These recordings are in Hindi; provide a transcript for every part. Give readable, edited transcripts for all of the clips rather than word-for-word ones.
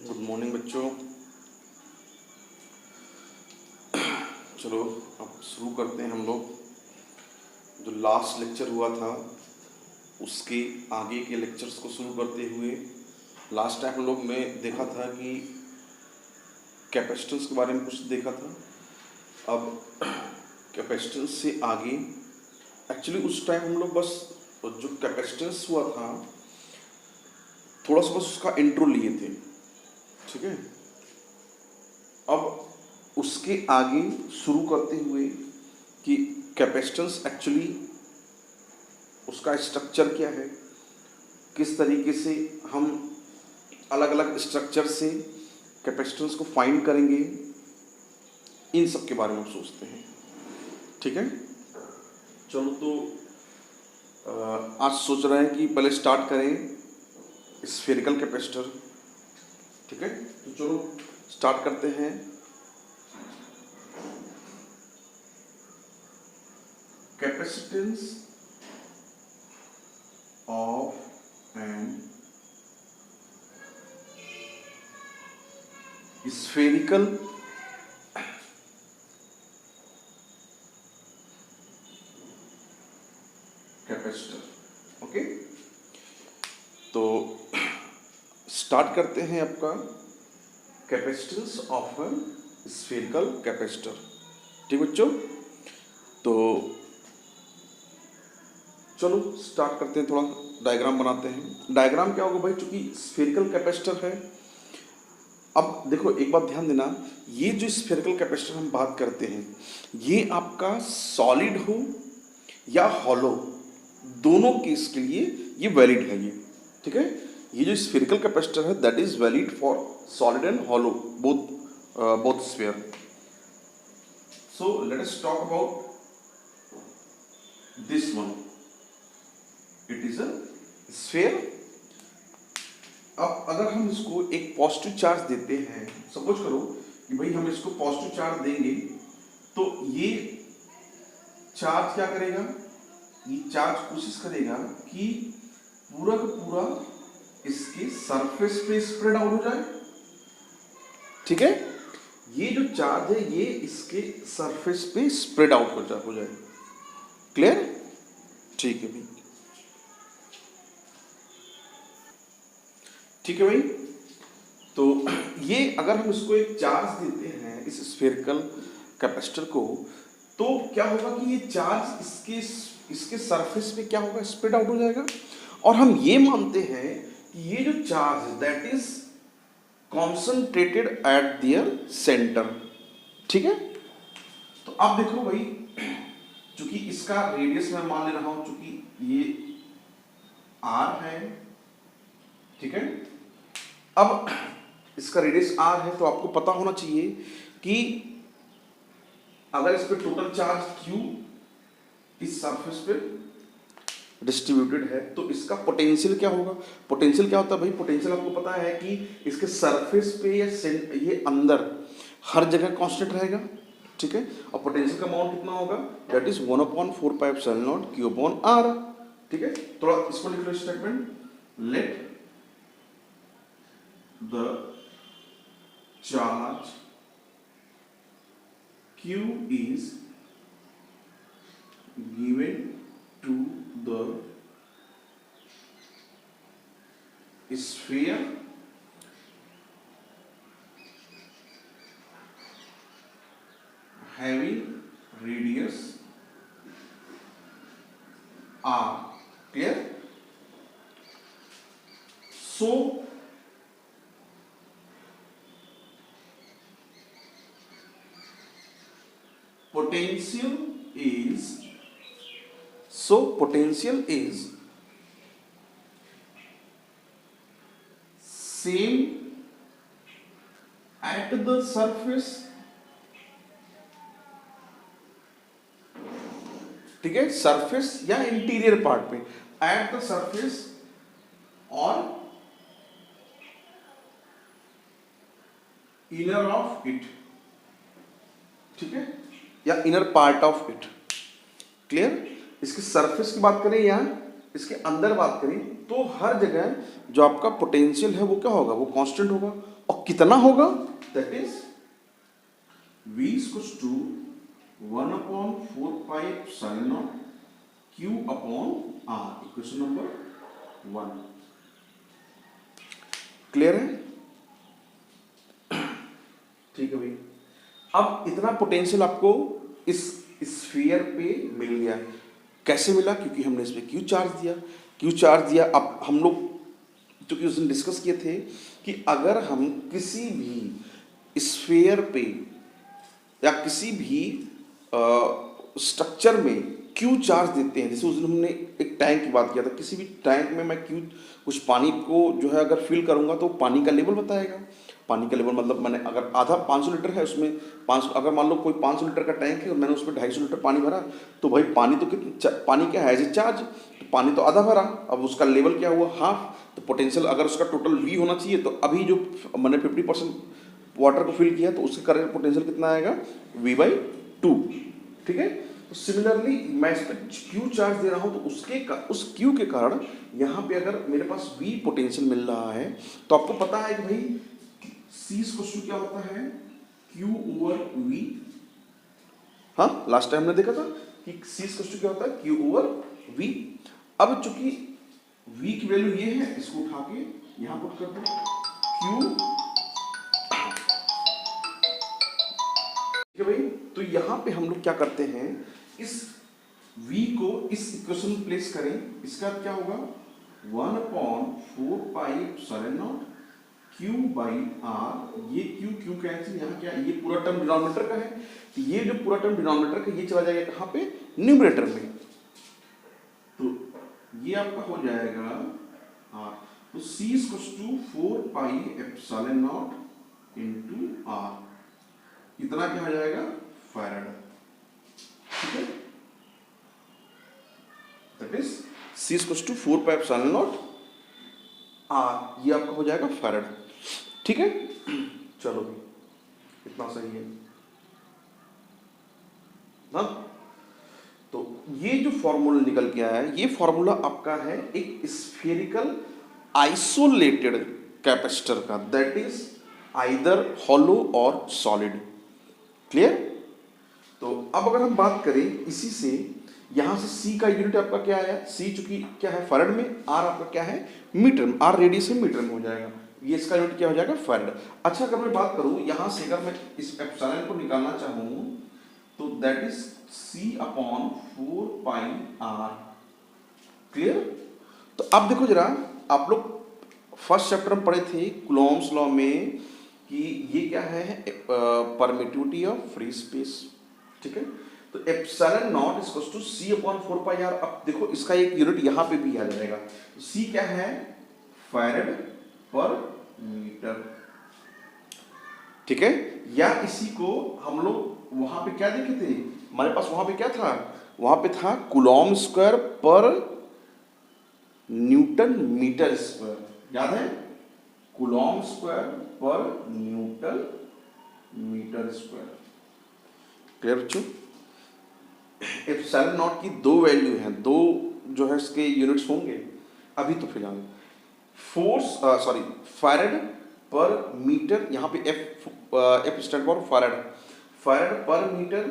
गुड मॉर्निंग बच्चों। चलो अब शुरू करते हैं हम लोग। जो लास्ट लेक्चर हुआ था उसके आगे के लेक्चर्स को शुरू करते हुए लास्ट टाइम हम लोग में देखा था कि कैपेसिटेंस के बारे में कुछ देखा था। अब कैपेसिटेंस से आगे एक्चुअली उस टाइम हम लोग बस जो कैपेसिटेंस हुआ था थोड़ा सा बस उसका इंट्रो लिए थे, ठीक है। अब उसके आगे शुरू करते हुए कि कैपेसिटेंस एक्चुअली उसका स्ट्रक्चर क्या है, किस तरीके से हम अलग अलग स्ट्रक्चर से कैपेसिटेंस को फाइंड करेंगे, इन सब के बारे में हम सोचते हैं, ठीक है। चलो तो आज सोच रहे हैं कि पहले स्टार्ट करें स्फेरिकल कैपेसिटर, ठीक है। तो चलो स्टार्ट करते हैं। Capacitance of an spherical capacitor, okay. तो स्टार्ट करते हैं आपका capacitance of an spherical capacitor, ठीक बच्चों। तो चलो स्टार्ट करते हैं, थोड़ा डायग्राम बनाते हैं। डायग्राम क्या होगा भाई, चूंकि स्फेरिकल कैपेसिटर है। अब देखो एक बात ध्यान देना, ये जो स्फेरिकल कैपेसिटर हम बात करते हैं ये आपका सॉलिड हो या हॉलो, दोनों केस के लिए ये वैलिड है, ये ठीक है। ये जो स्फेरिकल कैपेसिटर है that is valid for solid and hollow, both sphere. So let us talk about this one, it is a sphere. अब अगर हम इसको एक पॉजिटिव चार्ज देते हैं, सपोज करो कि भाई हम इसको पॉजिटिव चार्ज देंगे, तो ये चार्ज क्या करेगा, ये चार्ज कोशिश करेगा कि पूरा का पूरा इसके सरफेस पे स्प्रेड आउट हो जाए, ठीक है। ये जो चार्ज है ये इसके सरफेस पे स्प्रेड आउट हो जाए। क्लियर, ठीक है भाई, ठीक है भाई। तो ये अगर हम इसको एक चार्ज देते हैं इस स्फेरिकल कैपेसिटर को, तो क्या होगा कि ये चार्ज इसके सरफेस पे क्या होगा, स्प्रेड आउट हो जाएगा। और हम ये मानते हैं कि ये जो चार्ज है that is concentrated eight there centre, ठीक है। तो अब देखो भाई, चूंकि इसका रेडियस मैं मान ले रहा हूं, चूंकि ये आर है, ठीक है। अब इसका रेडियस आर है तो आपको पता होना चाहिए कि अगर इस पे टोटल चार्ज क्यू इस सरफेस पे डिस्ट्रीब्यूटेड है तो इसका पोटेंशियल क्या होगा। पोटेंशियल क्या होता है भाई, पोटेंशियल आपको पता है कि इसके सरफेस पे या ये अंदर हर जगह कांस्टेंट रहेगा, ठीक है। और पोटेंशियल का अमाउंट कितना होगा, दैट इज 1/4πε0 Q/r, ठीक है। थोड़ा इसको लिख लो statement, let the charge Q is given to the sphere having radius r, clear। so potential is same at the surface, ठीक है, सरफेस या इंटीरियर पार्ट पे, एट द सरफेस और इनर ऑफ इट, ठीक है, या inner part of it. Clear, इसके सरफेस की बात करें या इसके अंदर बात करें तो हर जगह जो आपका पोटेंशियल है वो क्या होगा, वो कांस्टेंट होगा। और कितना होगा, that is V equals to 1/4πε0 Q upon R, equation number 1। Clear है? ठीक है भाई। अब इतना पोटेंशियल आपको इस स्फीयर पे मिल गया। कैसे मिला? क्योंकि हमने इस पे क्यू चार्ज दिया। क्यू चार्ज दिया। अब हम लोग क्योंकि उस दिन डिस्कस किए थे कि अगर हम किसी भी स्फीयर पे या किसी भी स्ट्रक्चर में क्यू चार्ज देते हैं, जैसे उस दिन हमने एक टैंक की बात किया था, किसी भी टैंक में मैं क्यू कुछ पानी को जो है अगर फिल करूंगा तो पानी का लेवल बताएगा। पानी का लेवल मतलब मैंने अगर आधा 500 लीटर है उसमें 500, अगर मान लो कोई 500 लीटर का टैंक है और मैंने उसमें 250 लीटर पानी भरा, तो भाई पानी तो कितना, पानी क्या है, एज ए चार्ज, तो पानी तो आधा भरा, अब उसका लेवल क्या हुआ, हाफ। तो पोटेंशियल अगर उसका टोटल V होना चाहिए, तो अभी जो मैंने 50% वाटर को फिल किया तो उसके करंट पोटेंशियल कितना आएगा, V/2। ठीक है। तो सिमिलरली मैं इस पर क्यू चार्ज दे रहा हूं, तो उस क्यू के कारण यहाँ पे अगर मेरे पास V पोटेंशियल मिल रहा है, तो आपको पता है कि भाई C इक्वल क्या होता है, Q/V। हाँ, लास्ट टाइम हमने देखा था कि C इक्वल क्या होता है, Q/V। अब चूंकि V की वैल्यू ये है, इसको उठा के यहां पुट कर दो, Q। ठीक है भाई। तो यहां पे हम लोग क्या करते हैं, इस V को इस इक्वेशन में प्लेस करें, इसका क्या होगा, 1/4πε0 Q/R। ये Q कैंसिल, यहाँ क्या, ये पूरा टर्म डिनोमिनेटर का है, तो ये जो पूरा टर्म डिनोमिनेटर का ये चला जाएगा कहाँ पे, न्यूमरेटर में। तो ये आपका हो जाएगा R। तो C = 4πε0 into R, इतना क्या हो जाएगा, फैराड। ठीक है, दैट इज C = 4πε0 R, ये आपका हो जाएगा फैराड। ठीक है, चलो इतना सही है ना। तो ये जो फॉर्मूला निकल के आया है, ये फॉर्मूला आपका है एक स्फेरिकल आइसोलेटेड कैपेसिटर का, दैट इज आइदर हॉलो और सॉलिड। क्लियर? तो अब अगर हम बात करें इसी से, यहां से C का यूनिट आपका क्या है, C चूंकि क्या है फैराड में, R आपका क्या है मीटर में, R रेडियस में मीटर में हो जाएगा, ये इसका यूनिट क्या हो जाएगा, फैराड। अच्छा, अगर मैं बात करूं यहां से, अगर मैं इस एप्सिलॉन को निकालना चाहूं, तो दैट इज C/4πR। क्लियर? तो अब देखो जरा, आप लोग फर्स्ट चैप्टर में पढ़े थे कूलॉम्स लॉ में कि ये क्या है, परमिटिविटी ऑफ फ्री स्पेस। ठीक है, तो epsilon not equal to C/4πR। अब देखो इसका एक यूनिट यहां पे भी आ जाएगा, तो C क्या है, फैराड पर मीटर। ठीक है, या इसी को हम लोग वहां पे क्या देखे थे, हमारे पास वहां पे क्या था, वहां पे था कूलॉम स्क्वायर पर न्यूटन मीटर स्क्वायर, याद है, कूलॉम स्क्वायर पर न्यूटन मीटर स्क्वायर। क्लियर बच्चों? एप्सिलॉन नॉट की दो वैल्यू हैं, दो जो है इसके यूनिट्स होंगे अभी तो फिलहाल, फैराड पर मीटर, यहाँ पे F stand for farad, farad पर मीटर,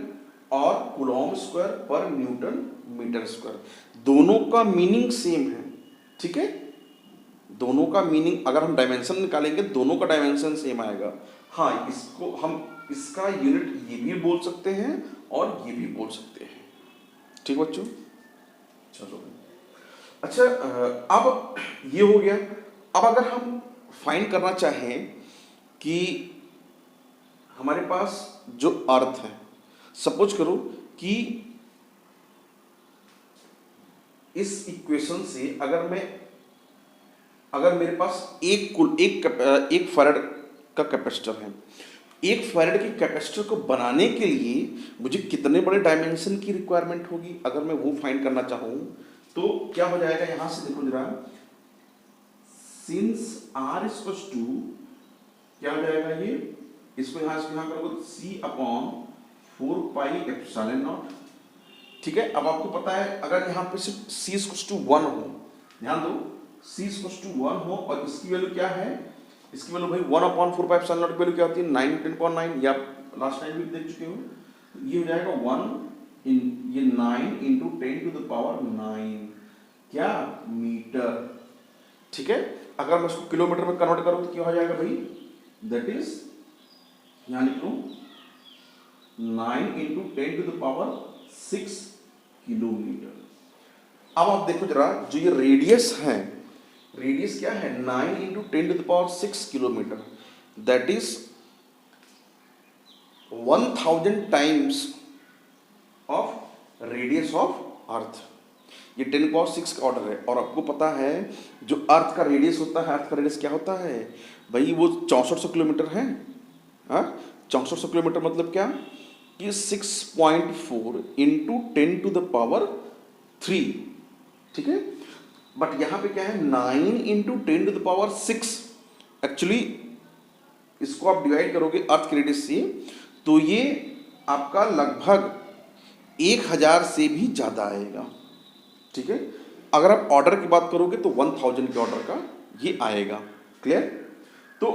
और कूलॉम स्क्वायर पर न्यूटन मीटर स्क्वायर। दोनों का मीनिंग सेम है। ठीक है, दोनों का मीनिंग, अगर हम डायमेंशन निकालेंगे दोनों का डायमेंशन सेम आएगा। हाँ, इसको हम इसका यूनिट ये भी बोल सकते हैं और ये भी बोल सकते हैं। ठीक बच्चों, चलो अच्छा, अब ये हो गया। अब अगर हम फाइंड करना चाहें कि हमारे पास जो अर्थ है, सपोज करो कि इस इक्वेशन से अगर मेरे पास एक फैराड का कैपेसिटर है, एक फैराड के कैपेसिटर को बनाने के लिए मुझे कितने बड़े डायमेंशन की रिक्वायरमेंट होगी, अगर मैं वो फाइंड करना चाहूँ तो क्या हो जाएगा, यहां से देखो जरा, सिंस R इक्वल्स टू क्या हो जाएगा, ये इसको यहां करोगे C/4πε0 ठीक है। अब आपको पता है अगर यहाँ पे सिर्फ c इक्वल्स टू 1 हो, ध्यान दो c इक्वल्स टू 1 हो और इसकी वैल्यू क्या है, इसकी वैल्यू भाई 1/4 की वैल्यू क्या होती है 9 10.9, या लास्ट टाइम भी देख चुके हो। ये हो जाएगा 1 इन ये 9 इंटू 10 टू द पावर 9 क्या मीटर, ठीक है। अगर मैं इसको किलोमीटर में कन्वर्ट करूं तो क्या हो जाएगा भाई, दैट इज यहाँ लिख लूं 9 into 10 to the power 6 kilometre. अब आप देखो जरा, जो ये रेडियस है, रेडियस क्या है 9 into 10 to the power 6 kilometre, that is 1000 times of radius of earth. ये 10 पावर 6 का ऑर्डर है। और आपको पता है जो अर्थ का रेडियस होता है, अर्थ का रेडियस क्या होता है भाई, वो 6400 किलोमीटर है। हाँ 6400 किलोमीटर मतलब क्या कि 6.4 इंटू 10 टू द पावर 3, ठीक है। बट यहाँ पे क्या है 9 into 10 to the power 6। Actually इसको आप डिवाइड करोगे अर्थ के रेडियस से तो ये आपका लगभग 1000 से भी ज़्यादा आएगा, ठीक है। अगर आप ऑर्डर की बात करोगे तो 1000 के ऑर्डर का ये आएगा। क्लियर। तो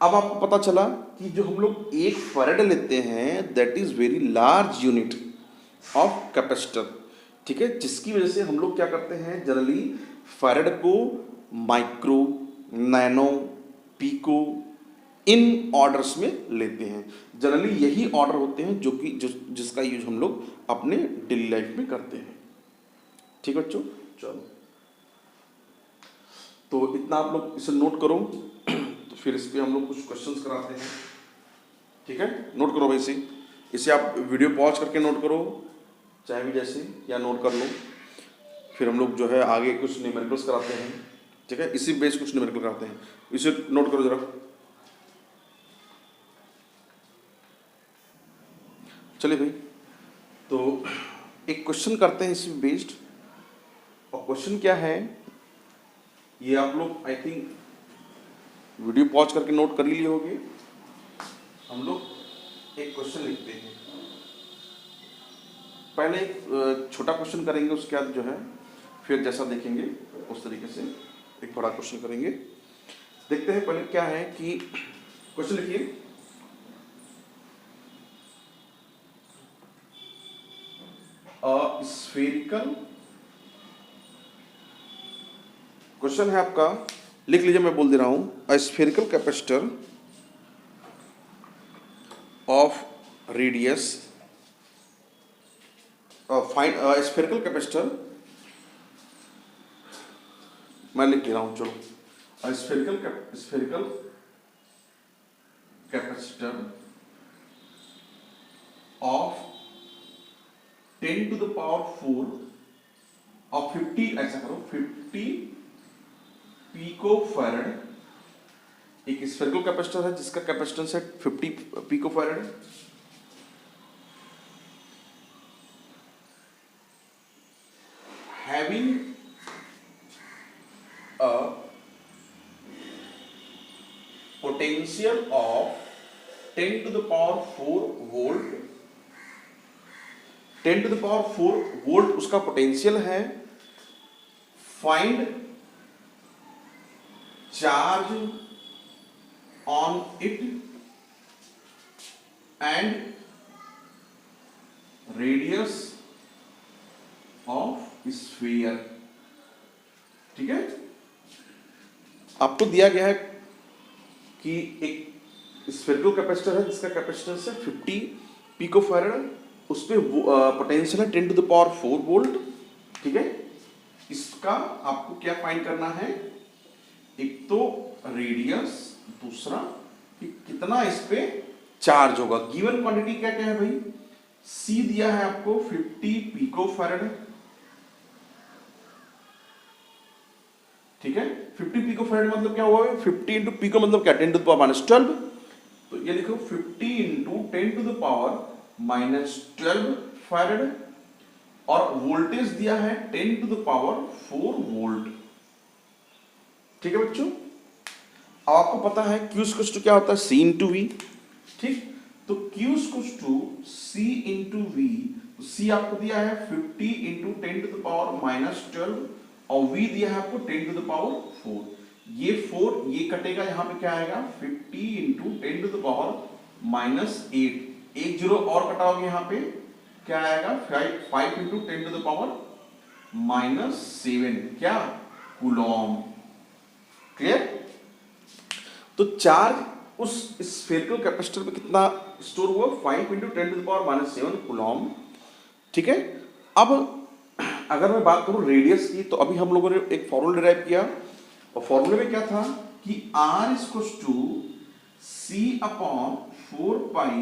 अब आपको पता चला कि जो हम लोग 1 फैराड लेते हैं that is very large unit of capacitor, ठीक है, जिसकी वजह से हम लोग क्या करते हैं जनरली फैराड को माइक्रो, नैनो, पीको इन ऑर्डर्स में लेते हैं। जनरली यही ऑर्डर होते हैं जो कि जिसका यूज हम लोग अपने डेली लाइफ में करते हैं, ठीक है बच्चों। चलो तो इतना आप लोग इसे नोट करो तो फिर इस पे हम लोग कुछ क्वेश्चंस कराते हैं, ठीक है। नोट करो भाई इसे आप वीडियो पॉज करके नोट करो चाहे भी जैसे, या नोट कर लो। फिर हम लोग जो है आगे कुछ न्यूमेरिकल्स कराते हैं, ठीक है, इसी बेस कुछ न्यूमेरिकल कराते हैं, इसे नोट करो जरा। चलिए भाई, तो एक क्वेश्चन करते हैं इसी बेस्ड। और क्वेश्चन क्या है ये आप लोग आई थिंक वीडियो पॉज करके नोट कर ही लिए होंगे। हम लोग एक क्वेश्चन लिखते हैं, पहले एक छोटा क्वेश्चन करेंगे, उसके बाद जो है फिर जैसा देखेंगे उस तरीके से एक बड़ा क्वेश्चन करेंगे। देखते हैं पहले क्या है कि क्वेश्चन लिखिए, स्फेरिकल क्वेश्चन है आपका, लिख लीजिए, मैं बोल दे रहा हूं। A spherical capacitor of radius, find spherical capacitor, मैं लिख दे रहा हूं, चलो। A spherical capacitor of 10 to the power 4 और 50, ऐसा करो 50 पिको फैराड, एक स्फेरिकल कैपेसिटर है जिसका कैपेसिटेंस है 50 pico farad, having a potential of 10 to the power 4 volt, 10 to the power 4 volt उसका पोटेंशियल है। Find charge on it and radius of sphere, ठीक है। आपको दिया गया है कि एक स्फेरिकल कैपेसिटर है जिसका कैपेसिटेंस है 50 पिको फैराड, उस पे पोटेंशियल है 10 टू द पावर 4 वोल्ट, ठीक है। इसका आपको क्या फाइंड करना है, एक तो रेडियस, दूसरा कि कितना इस पे चार्ज होगा। गिवन क्वांटिटी क्या क्या है भाई, सी दिया है आपको 50 पिको फैराड, ठीक है। 50 पिको फैराड मतलब क्या हुआ है, 50 इंटू पिको मतलब क्या 10 टू द पावर -12, तो ये लिखो 50 into 10 to the power -12 farad, और वोल्टेज दिया है 10 टू द पावर 4 वोल्ट, ठीक है बच्चों। अब आपको पता है Q इक्वल्स टू क्या होता है, C इंटू V, ठीक। तो Q equals to C into V, C आपको दिया है 50 इंटू 10⁻⁻12 और v दिया है आपको 10⁻4। ये 4 ये कटेगा, यहाँ पे क्या आएगा 50 इंटू 10⁻⁻8। एक जीरो और कटाओगे यहाँ पे क्या आएगा 5 इंटू 10⁻⁻7 क्या कूलॉम। क्लियर। तो चार्ज उस स्फेरिकल कैपेसिटर में कितना स्टोर हुआ 5 इंटू 10⁻⁻7 कूलॉम। ठीक है। अब अगर मैं बात करूं रेडियस की, तो अभी हम लोगों ने एक फॉर्मूला डिराइव किया और फॉर्मूले में क्या था कि R equals to C upon 4 pi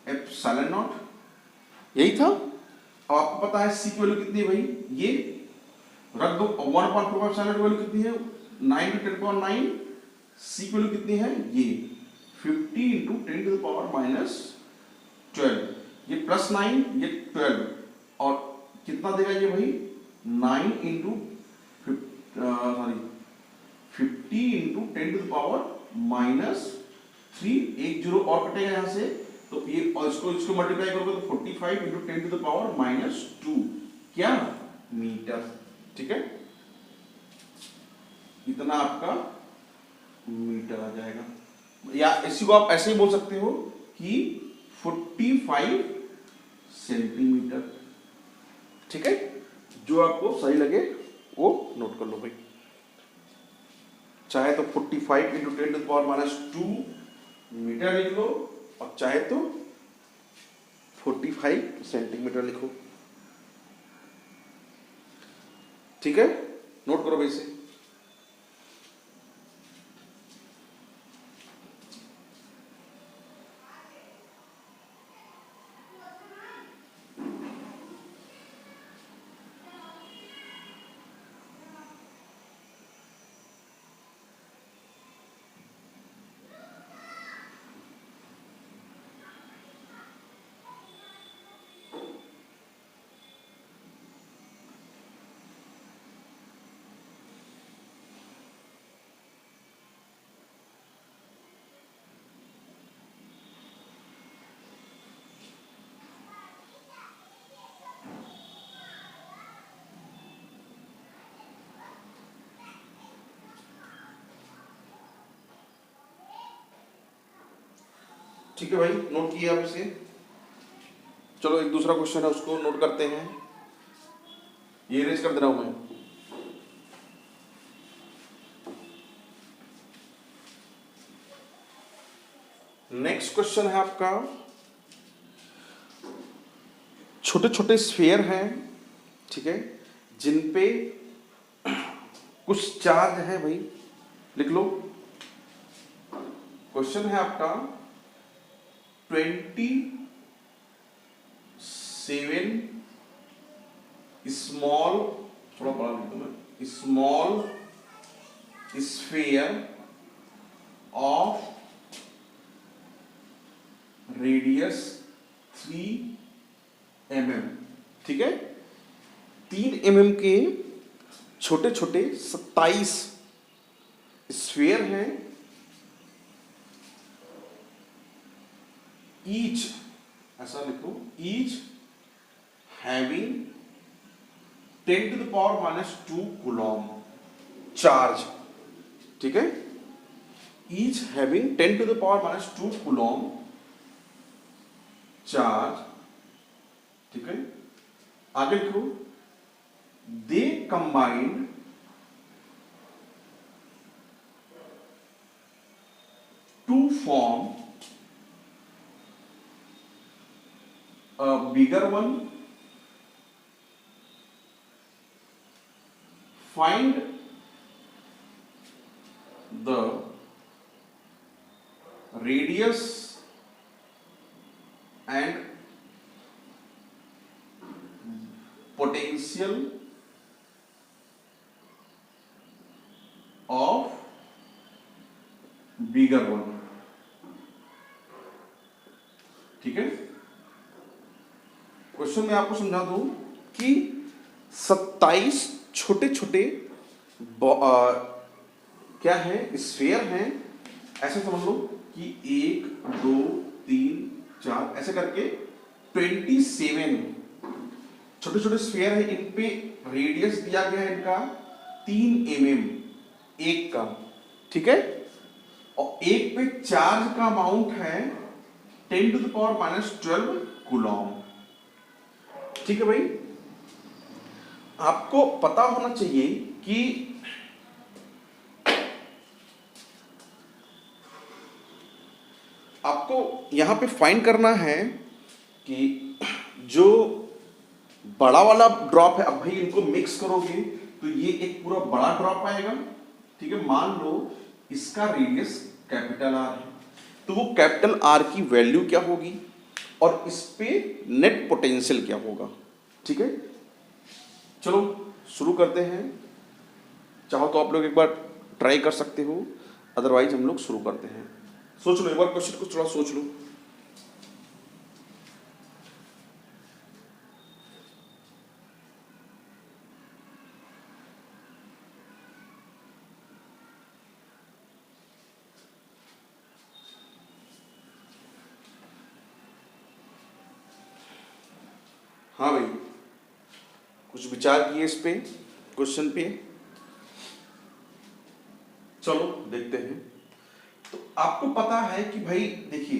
epsilon naught, यही था। अब आपको पता है C की वैल्यू कितनी है भाई, ये रख दो। 1/4 एप्सिलॉन की वैल्यू कितनी है 9 × 10⁻9। C की वैल्यू कितनी है ये 50 इंटू 10⁻12। ये +9 ये 12 और कितना देगा ये भाई 9 इंटू 50 इंटू 10⁻−3। एक जीरो और कटेगा यहाँ से, तो ये और इसको मल्टीप्लाई करोगे तो 45 इंटू 10⁻−2 क्या मीटर। ठीक है, इतना आपका मीटर आ जाएगा। या इसी को आप ऐसे ही बोल सकते हो कि 45 सेंटीमीटर। ठीक है, जो आपको सही लगे वो नोट कर लो भाई। चाहे तो 45 इंटू 10⁻² मीटर लिख लो और चाहे तो 45 सेंटीमीटर लिखो। ठीक है, नोट करो भाई से। ठीक है भाई, नोट किया आप इसे। चलो एक दूसरा क्वेश्चन है उसको नोट करते हैं। ये इरेज कर दे रहा हूं मैं। नेक्स्ट क्वेश्चन है आपका, छोटे छोटे स्फीयर हैं, ठीक है, जिन पे कुछ चार्ज है भाई, लिख लो। क्वेश्चन है आपका 27 स्मॉल, थोड़ा बड़ा लिख दो मैं, small sphere of radius 3 mm। ठीक है, 3 mm के छोटे छोटे 27 स्फीयर हैं। ईच, ऐसा लिखो, ईच हैविंग 10⁻² कूलॉम चार्ज। ठीक है, ईच हैविंग 10⁻² कूलॉम चार्ज। ठीक है, आगे लिखो, they combined to form a bigger one. Find the radius and potential of bigger one। ठीक है, क्वेश्चन में आपको समझा दूं कि 27 छोटे छोटे क्या है स्फीयर हैं। ऐसे समझ लो कि 1 2 3 4 ऐसे करके 27 छोटे छोटे स्फीयर है, इन पे रेडियस दिया गया है इनका 3 mm एक का, ठीक है, और एक पे चार्ज का अमाउंट है 10⁻⁻12 कूलॉम। ठीक है भाई, आपको पता होना चाहिए कि आपको यहां पे फाइंड करना है कि जो बड़ा वाला ड्रॉप है, अब भाई इनको मिक्स करोगे तो ये एक पूरा बड़ा ड्रॉप आएगा, ठीक है। मान लो इसका रेडियस कैपिटल आर है, तो वो कैपिटल आर की वैल्यू क्या होगी और इस पे नेट पोटेंशियल क्या होगा, ठीक है। चलो शुरू करते हैं, चाहो तो आप लोग एक बार ट्राई कर सकते हो, अदरवाइज हम लोग शुरू करते हैं। सोच लो एक बार, क्वेश्चन को थोड़ा सोच लो। हाँ भाई, कुछ विचार किए इस पे, क्वेश्चन पे? चलो देखते हैं। तो आपको पता है कि भाई देखिए,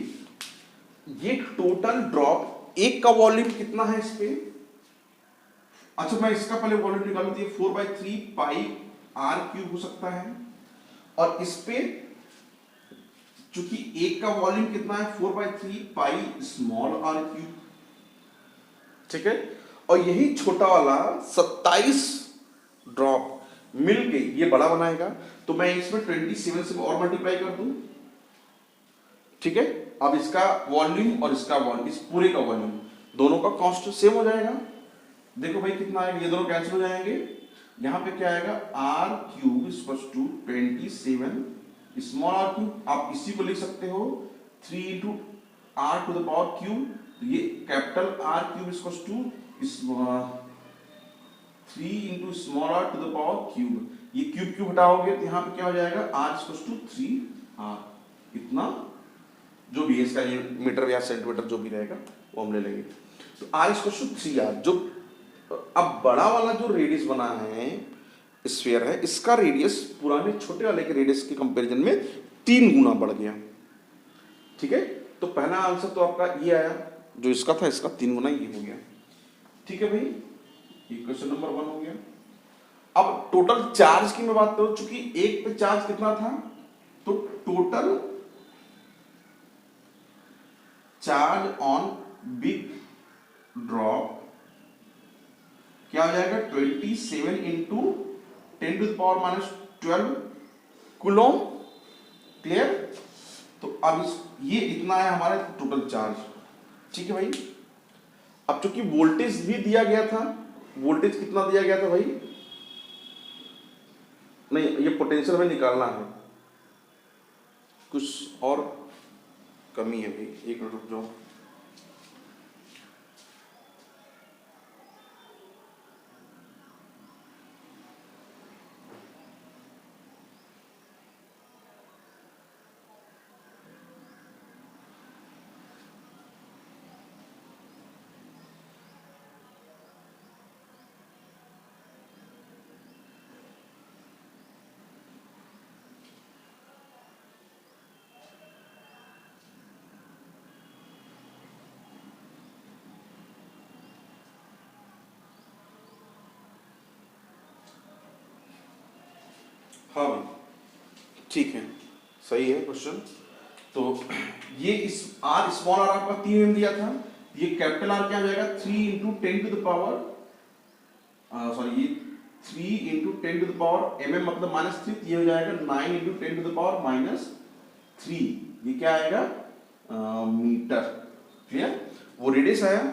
ये टोटल ड्रॉप एक का वॉल्यूम कितना है इस पे? अच्छा मैं इसका पहले वॉल्यूम निकालूं तो ये 4/3 पाई आर क्यूब हो सकता है, और इस पे चूंकि एक का वॉल्यूम कितना है 4/3 पाई स्मॉल आर क्यूब, ठीक है। और यही छोटा वाला 27 ड्रॉप मिलके ये बड़ा बनाएगा, तो मैं इसमें 27 से और मल्टीप्लाई कर दूं, ठीक है। अब इसका वॉल्यूम और इसका वॉल्यूम, इस पूरे का वॉल्यूम दोनों का कॉस्ट सेम हो जाएगा। देखो भाई कितना आएगा, ये दोनों कैंसिल हो जाएंगे, यहां पे क्या आएगा R cube equals to 27 small R cube. आप इसी को लिख सकते हो 3 into R to the power cube, तो ये capital R cube equals to 3 into small R to the power cube. ये क्यूब क्यूब हटाओगे तो यहाँ पे क्या हो जाएगा आर इक्वल्स टू 3r, इतना जो भी है इसका ये मीटर या सेंटीमीटर जो भी रहेगा वो हम ले लेंगे। तो आर इक्वल्स टू 3r। जो अब बड़ा वाला जो रेडियस बना है स्फीयर है, इसका रेडियस पुराने छोटे वाले के रेडियस के कंपैरिजन में 3 गुना बढ़ गया, ठीक है। तो पहला आंसर तो आपका ये आया, जो इसका था इसका 3 गुना ये हो गया, ठीक है भाई। ये क्वेश्चन नंबर 1 हो गया। अब टोटल चार्ज की मैं बात करूं, चूंकि एक पे चार्ज कितना था, तो total charge on big drop क्या हो जाएगा 27 इंटू 10⁻⁻12 कूलॉम, क्लियर। तो अब ये इतना है हमारा टोटल चार्ज, ठीक है भाई। अब चूंकि वोल्टेज भी दिया गया था, वोल्टेज कितना दिया गया था भाई, नहीं ये पोटेंशियल में निकालना है, कुछ और कमी है भाई, एक मिनट रुक जाओ। हाँ भाई ठीक है, सही है क्वेश्चन। तो ये इस आर स्मॉल आर आपका 3 एम दिया था, ये कैपिटल आर क्या हो जाएगा 3 into 10 to the power, sorry ये 3 into 10 to the power M M मतलब -3, ये हो जाएगा 9 इंटू 10 टू द पावर -3, ये क्या आएगा मीटर, क्लियर। वो रेडियस आया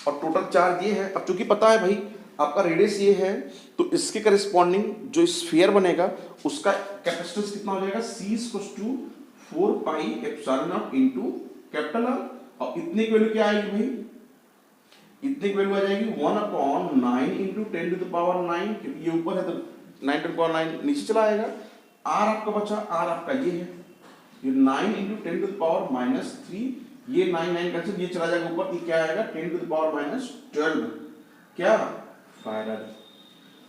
और टोटल चार्ज ये है। अब चूंकि पता है भाई आपका रेडियस ये है, तो इसके करस्पॉन्डिंग जो स्फीयर बनेगा उसका कैपेसिटेंस कितना हो जाएगा C equals to 4 pi epsilon naught into capital R, और इतने की वैल्यू क्या आएगी भाई, इतने की वैल्यू आ जाएगी 1/9 इंटू 10 टू द पावर 9, क्योंकि ये ऊपर है तो 9 टू द पावर 9 नीचे चला आएगा। आर आपका बचा, आर आपका ये है, ये 9 इंटू 10 टू द पावर -3, ये 9 9 कैंसिल, ये चला जाएगा ऊपर, ये क्या आएगा 10 टू द पावर माइनस 12 क्या फैराड।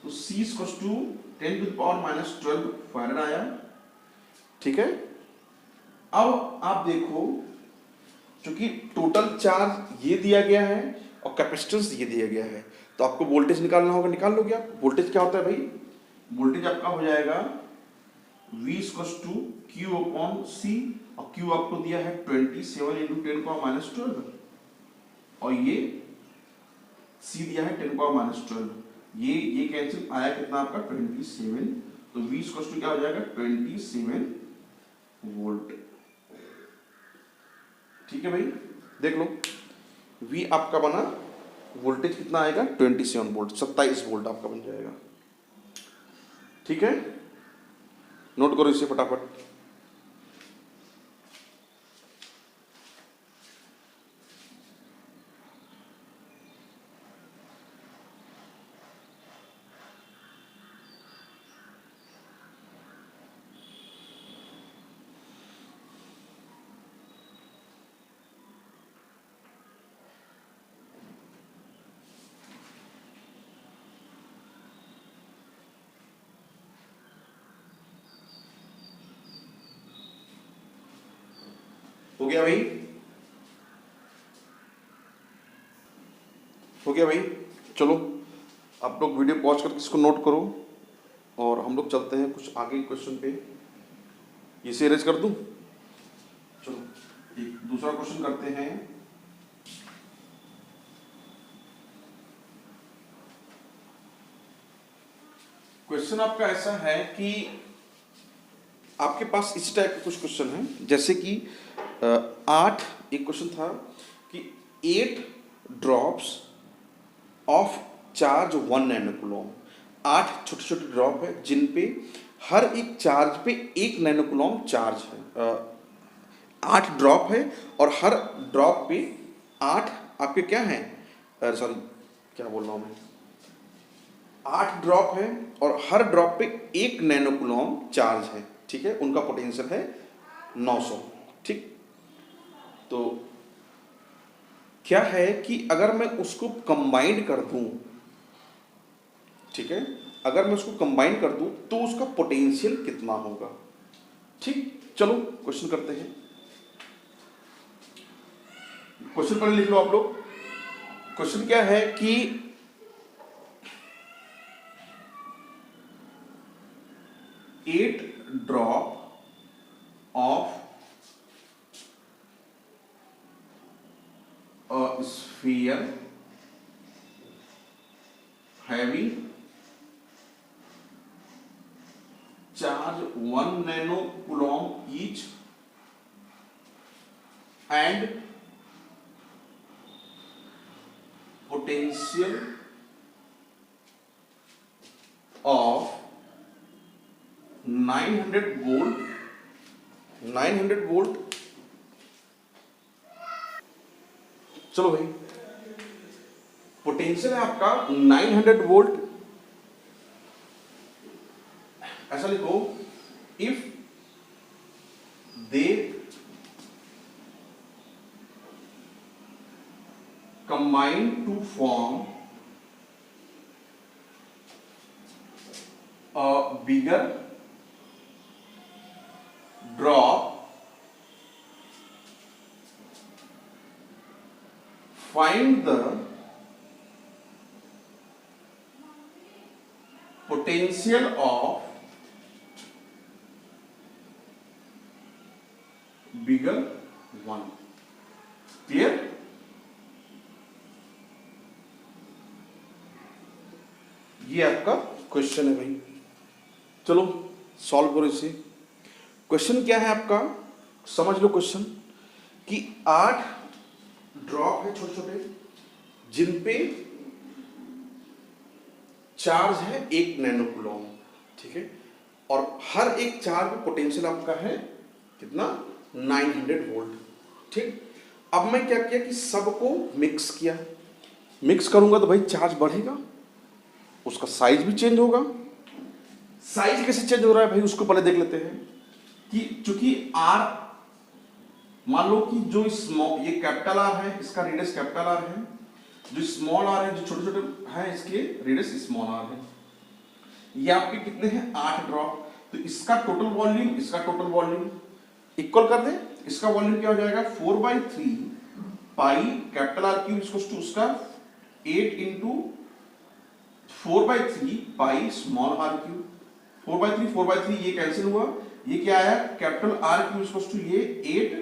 तो C equals to 10 to the power minus 12 farad आया। ठीक है, अब आप देखो क्योंकि टोटल चार्ज ये दिया गया है और कैपेसिटेंस ये दिया गया है, तो आपको वोल्टेज निकालना होगा, निकाल लोगे आप। वोल्टेज क्या होता है भाई, वोल्टेज आपका हो जाएगा V equals to Q upon C, और Q आपको दिया है 27 इंटू 10 पावर माइनस 12, और ये C दिया है 10 पावर माइनस 12, ये कैंसिल आया कितना आपका 27, तो V इक्वल्स टू क्या हो जाएगा 27 वोल्ट। ठीक है भाई, देख लो V आपका बना, वोल्टेज कितना आएगा 27 वोल्ट, 27 वोल्ट आपका बन जाएगा। ठीक है, नोट करो इसे फटाफट। हो गया भाई, हो गया भाई। चलो आप लोग वीडियो पॉज करके इसको नोट करो और हम लोग चलते हैं कुछ आगे क्वेश्चन पे। इसे अरेंज कर दूं, चलो एक दूसरा क्वेश्चन करते हैं। क्वेश्चन आपका ऐसा है कि आपके पास इस टाइप के कुछ क्वेश्चन हैं, जैसे कि 8, एक क्वेश्चन था कि 8 ड्रॉप्स ऑफ चार्ज 1 नैनोकूलम, 8 छोटे छोटे ड्रॉप है जिन पे हर एक चार्ज पे 1 नैनोकूलम चार्ज है। 8 ड्रॉप है और हर ड्रॉप पे 8 आपके क्या है, सॉरी क्या बोल रहा हूँ मैं, 8 ड्रॉप है और हर ड्रॉप पे 1 नैनोकूलम चार्ज है। ठीक है, उनका पोटेंशियल है 900। ठीक, तो क्या है कि अगर मैं उसको कंबाइंड कर दूं, ठीक है, अगर मैं उसको कंबाइन कर दूं तो उसका पोटेंशियल कितना होगा। ठीक, चलो क्वेश्चन करते हैं। क्वेश्चन पहले लिख लो आप लोग। क्वेश्चन क्या है कि 8 drop of a sphere having charge 1 nanocoulomb each and potential of 900 volt, 900 volt. चलो भाई, पोटेंशियल है आपका 900 वोल्ट। ऐसा लिखो, if they combine to form a bigger drop, find the potential of bigger one। Clear? ये आपका क्वेश्चन है भाई। चलो सॉल्व करो इसे। क्वेश्चन क्या है आपका, समझ लो क्वेश्चन कि 8 ड्रॉप है छोटे छोटे जिन पे चार्ज है 1 नैनोकूलम। ठीक है, और हर एक चार्ज में पोटेंशियल आपका है कितना 900 वोल्ट। ठीक, अब मैं क्या किया कि सबको मिक्स किया। मिक्स करूंगा तो भाई चार्ज बढ़ेगा, उसका साइज भी चेंज होगा। साइज कैसे चेंज हो रहा है भाई, उसको पहले देख लेते हैं कि चूंकि R मान लो कि जो स्मॉल, ये कैपिटल आर है, इसका रेडियस कैपिटल आर है, जो स्मॉल आर है, जो छोटे छोटे हैं, इसके रेडियस स्मॉल आर है। ये आपके कितने हैं, 8 ड्रॉप। तो इसका टोटल वॉल्यूम, इसका टोटल वॉल्यूम इक्वल कर दें। इसका वॉल्यूम क्या हो जाएगा, 4/3 pi capital R cube equals to उसका 8 into 4/3 pi small R cube. 4/3 ये कैंसिल हुआ, ये क्या आया, capital R cube equals to ये 8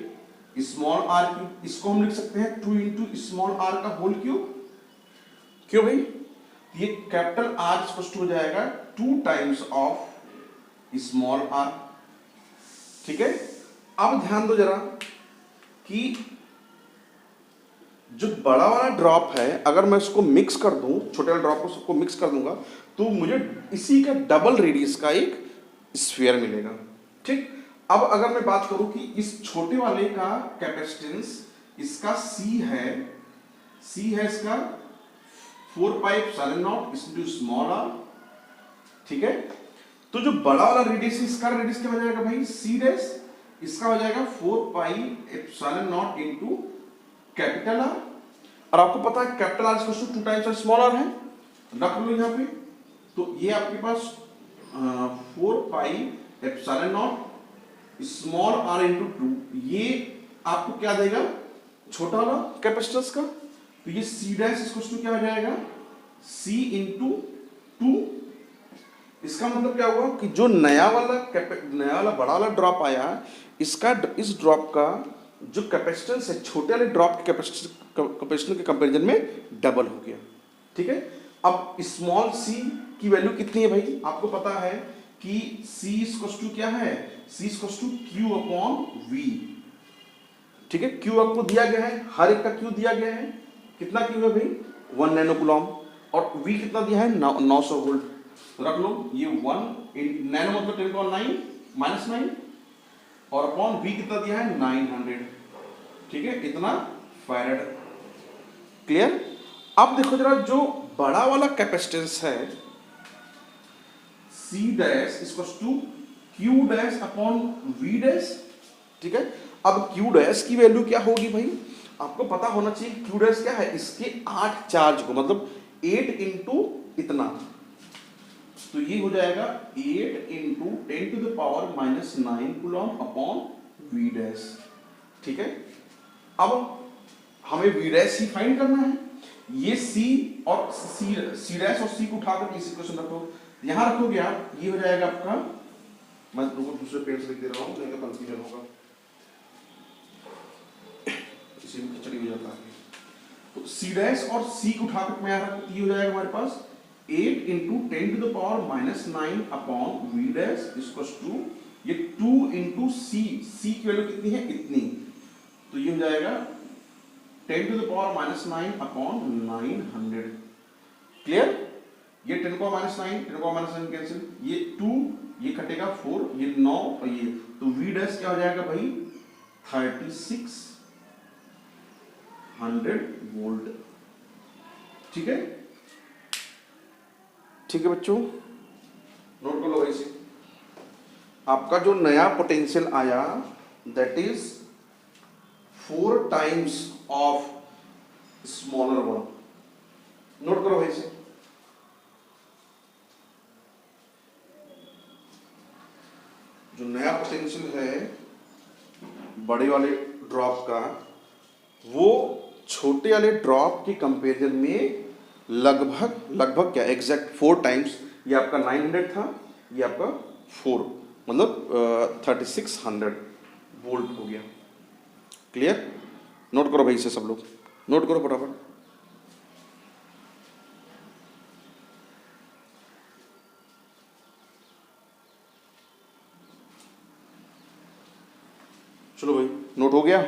स्मॉल आर क्यूब। इसको हम लिख सकते हैं 2 इंटू स्मॉल आर का होल क्यूब। क्यों भाई, ये कैपिटल आर इक्वल्स टू हो जाएगा 2 टाइम्स ऑफ स्मॉल आर। ठीक है, अब ध्यान दो जरा कि जो बड़ा वाला ड्रॉप है, अगर मैं उसको मिक्स कर दूं, छोटे वाले ड्रॉप को सबको मिक्स कर दूंगा, तो मुझे इसी का डबल रेडियस का एक स्फीयर मिलेगा। ठीक, अब अगर मैं बात करूं कि इस छोटे वाले का कैपेसिटेंस, इसका C है इसका 4πε0 इनटू स्मॉल आर। ठीक है, तो जो बड़ा वाला रेडियस है, इसका रेडियस क्या हो जाएगा भाई, C डैश, इसका हो जाएगा 4πε0 इनटू कैपिटल आर। और आपको पता है capital R equal to 2 times of small R है, रख लो यहां पे। तो ये आपके पास 4πε0 स्मॉल आर इंटू 2, ये आपको क्या देगा, छोटा वाला कैपेसिटेंस का। तो ये C डैश इक्वल टू क्या हो जाएगा, C इंटू 2। इसका मतलब क्या हुआ कि जो नया वाला बड़ा वाला ड्रॉप आया, इसका, इस ड्रॉप का जो कैपेसिटेंस है, छोटे वाले ड्रॉप के कैपेसिटेंस के कंपैरिजन में डबल हो गया। ठीक है, अब स्मॉल c की वैल्यू कितनी है भाई, आपको पता है कि c इक्वल्स टू क्या है, c equals to q upon v। ठीक है, q आपको दिया गया है, हर एक का q दिया गया है, कितना q है भाई, 1 नैनो कूलम, और v कितना दिया है, 900 वोल्ट। रख लो, ये 1 नैनो मतलब 10⁻9 -9, और अपॉन v कितना दिया है, 900। ठीक है, इतना फैराड। क्लियर। अब देखो जरा, जो बड़ा वाला कैपेसिटेंस है, C dash equals to Q dash upon V dash. ठीक है, अब Q डैश की वैल्यू क्या होगी भाई, आपको पता होना चाहिए। Q डैश क्या है, इसके 8 चार्ज को, मतलब 8 इंटू इतना, तो ये हो जाएगा 8 into 10⁻⁻9 coulomb upon V dash. ठीक है, अब हमें V डैश ही फाइंड करना है। ये C और C डैश और C को उठाकर इस इक्वेशन रखो, यहां रखोगे आप, ये हो जाएगा आपका, मैं तुमको दूसरे पेज से लिख दे रहा हूं, नहीं तो कंफ्यूजन होगा, इसी में खिचड़ी हो जाता है। तो C डैश और C को उठाकर मैं यहां रखूं, ये हो जाएगा हमारे पास 8 into 10⁻⁻9 upon V dash equals to ये 2 इंटू C की वैल्यू कितनी है, इतनी, तो ये हो जाएगा 10⁻⁻9 अपॉन 900। क्लियर, ये 10⁻⁻9 कैंसिल, ये 2, ये कटेगा 4, ये 9 और ये, तो V डैश क्या हो जाएगा भाई, 3600 वोल्ट। ठीक है, ठीक है बच्चों, नोट कर लो भाई से। आपका जो नया पोटेंशियल आया, that is 4 times of smaller one. Note करो भाई से। जो नया पोटेंशियल है बड़े वाले ड्रॉप का, वो छोटे वाले ड्रॉप के कंपेरिजन में लगभग क्या, एग्जैक्ट 4 टाइम्स। ये आपका 900 था, ये आपका 4, मतलब 3600 वोल्ट हो गया। क्लियर, नोट करो भाई से, सब लोग नोट करो फटाफट। चलो भाई, नोट हो गया,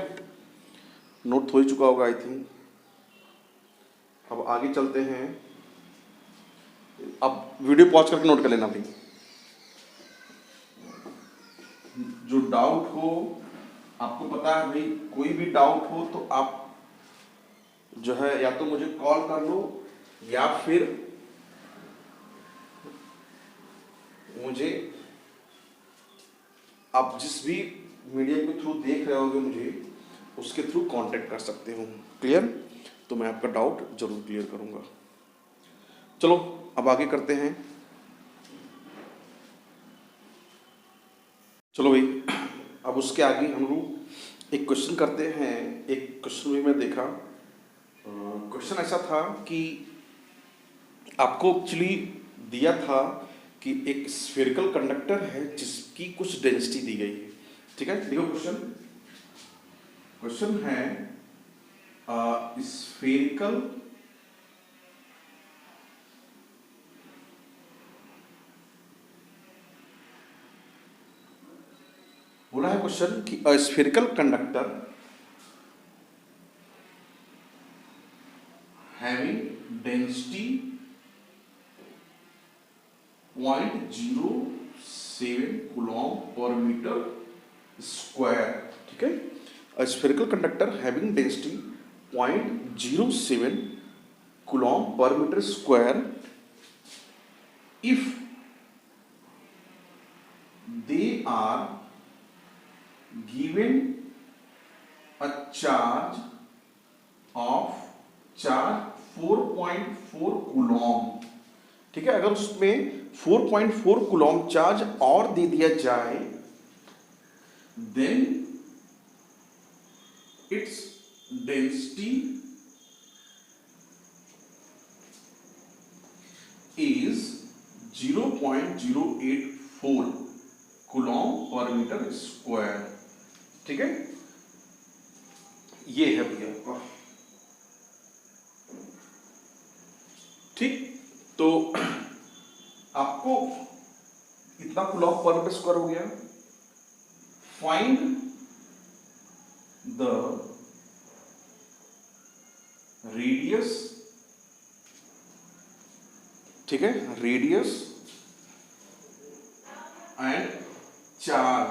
नोट हो ही चुका होगा आई थिंक। अब आगे चलते हैं, अब वीडियो पॉज करके नोट कर लेना भाई। जो डाउट हो, आपको पता है भाई, कोई भी डाउट हो तो आप जो है या तो मुझे कॉल कर लो, या फिर मुझे, आप जिस भी मीडियम के थ्रू देख रहे होगे मुझे, उसके थ्रू कांटेक्ट कर सकते हो। क्लियर? तो मैं आपका डाउट जरूर क्लियर करूंगा। चलो अब आगे करते हैं। चलो भाई, अब उसके आगे हम लोग एक क्वेश्चन करते हैं। एक क्वेश्चन भी मैं देखा, क्वेश्चन ऐसा था कि आपको एक्चुअली दिया था कि एक स्फेरिकल कंडक्टर है जिसकी कुछ डेंसिटी दी गई है। ठीक है, देखो क्वेश्चन। क्वेश्चन है स्फेरिकल बोला है क्वेश्चन कि a spherical conductor having density 0.07 coulomb per metre square. ठीक है, a spherical conductor having density 0.07 coulomb per metre square if they are given a charge of 4.4 coulomb. ठीक है, अगर उसमें 4.4 कूलॉम चार्ज और दे दिया जाए, then its density is 0.084 coulomb per metre square. ठीक है, ये है भैया आपका। ठीक, तो आपको इतना कूलॉम पर मीटर स्क्वायर हो गया। Find the radius. ठीक है, radius and charge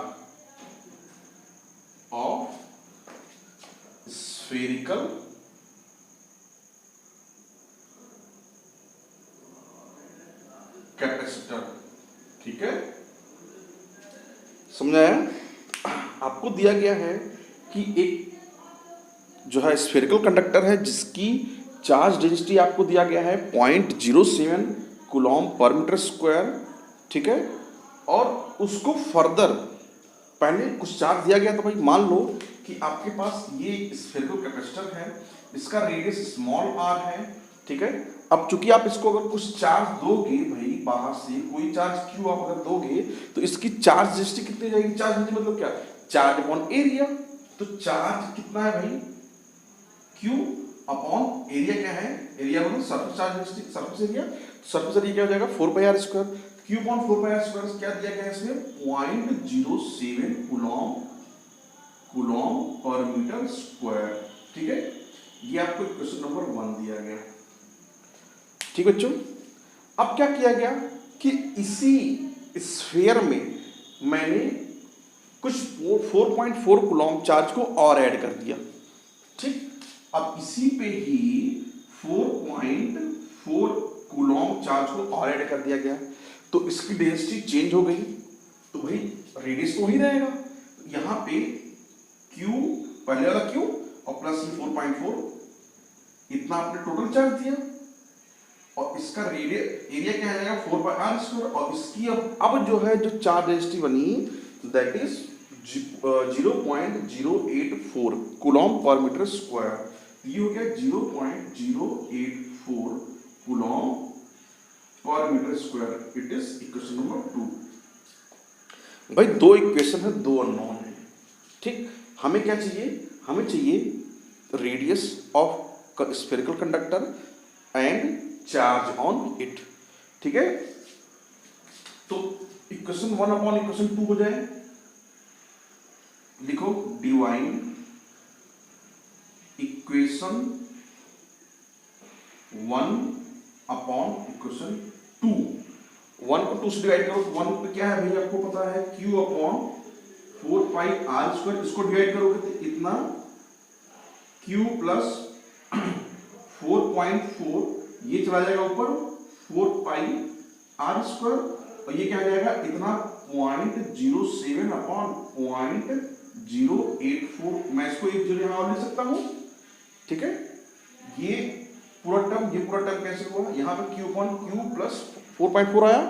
of spherical capacitor. ठीक है, समझाया? आपको दिया गया है कि एक जो है स्फेरिकल कंडक्टर है जिसकी चार्ज डेंसिटी आपको दिया गया है 0.07 कूलॉम पर मीटर स्क्वायर। ठीक है, और उसको फर्दर पहले कुछ चार्ज दिया गया। तो भाई मान लो कि आपके पास ये स्फेरिकल कैपेसिटर है, इसका रेडियस स्मॉल r है। ठीक है, अब चूंकि आप इसको अगर कुछ चार्ज दोगे भाई, बाहर से कोई चार्ज q आप अगर दोगे तो इसकी चार्ज डेंसिटी कितनी जाएगी? चार्ज डेंसिटी मतलब क्या? Charge upon area. तो चार्ज कितना है भाई? q अपॉन एरिया क्या है? एरिया मतलब surface charge density, surface area. Surface area क्या हो जाएगा? 4πr²। q अपॉन 4πr² क्या दिया गया है इसमें? 0.07 कूलॉम पर मीटर स्क्वायर। ठीक है, ये आपको क्वेश्चन नंबर 1 दिया गया। ठीक बच्चों, अब क्या किया गया कि इसी स्फीयर में मैंने कुछ 4.4 कूलॉम चार्ज को और ऐड कर दिया। ठीक, अब इसी पे ही 4.4 कूलॉम चार्ज को और ऐड कर दिया गया, तो इसकी डेंसिटी चेंज हो गई। तो भाई रेडियस तो वही रहेगा, यहां पे Q पहले वाला Q और प्लस 4.4, इतना आपने टोटल चार्ज दिया, और इसका एरिया क्या आ जाएगा? 4πr²। और इसकी अब जो है जो चार्ज डेंसिटी बनी that is 0.084 coulomb per metre square. ये हो गया 0.084 coulomb per metre square. It is equation number 2। भाई दो इक्वेशन है, दो अननोन है। ठीक, हमें क्या चाहिए? हमें चाहिए radius of spherical conductor and charge on it. ठीक है, तो इक्वेशन 1 अपॉन इक्वेशन 2 हो जाए। लिखो डिवाइड इक्वेशन 1 अपॉन इक्वेशन 2। 1 को 2 से डिवाइड करो। 1 पे क्या है भाई? आपको पता है Q अपॉन 4πr²। इसको डिवाइड करोगे तो इतना Q प्लस 4.4, ये चला जाएगा ऊपर 4πr², और ये क्या आ जाएगा? इतना 0.07 अपॉन 0.084, मैं इसको एक जीरो यहाँ और लिख सकता हूँ, ठीक है। ये पूरा टर्म कैसे हुआ, यहाँ पे Q अपॉन Q प्लस 4.4 आया,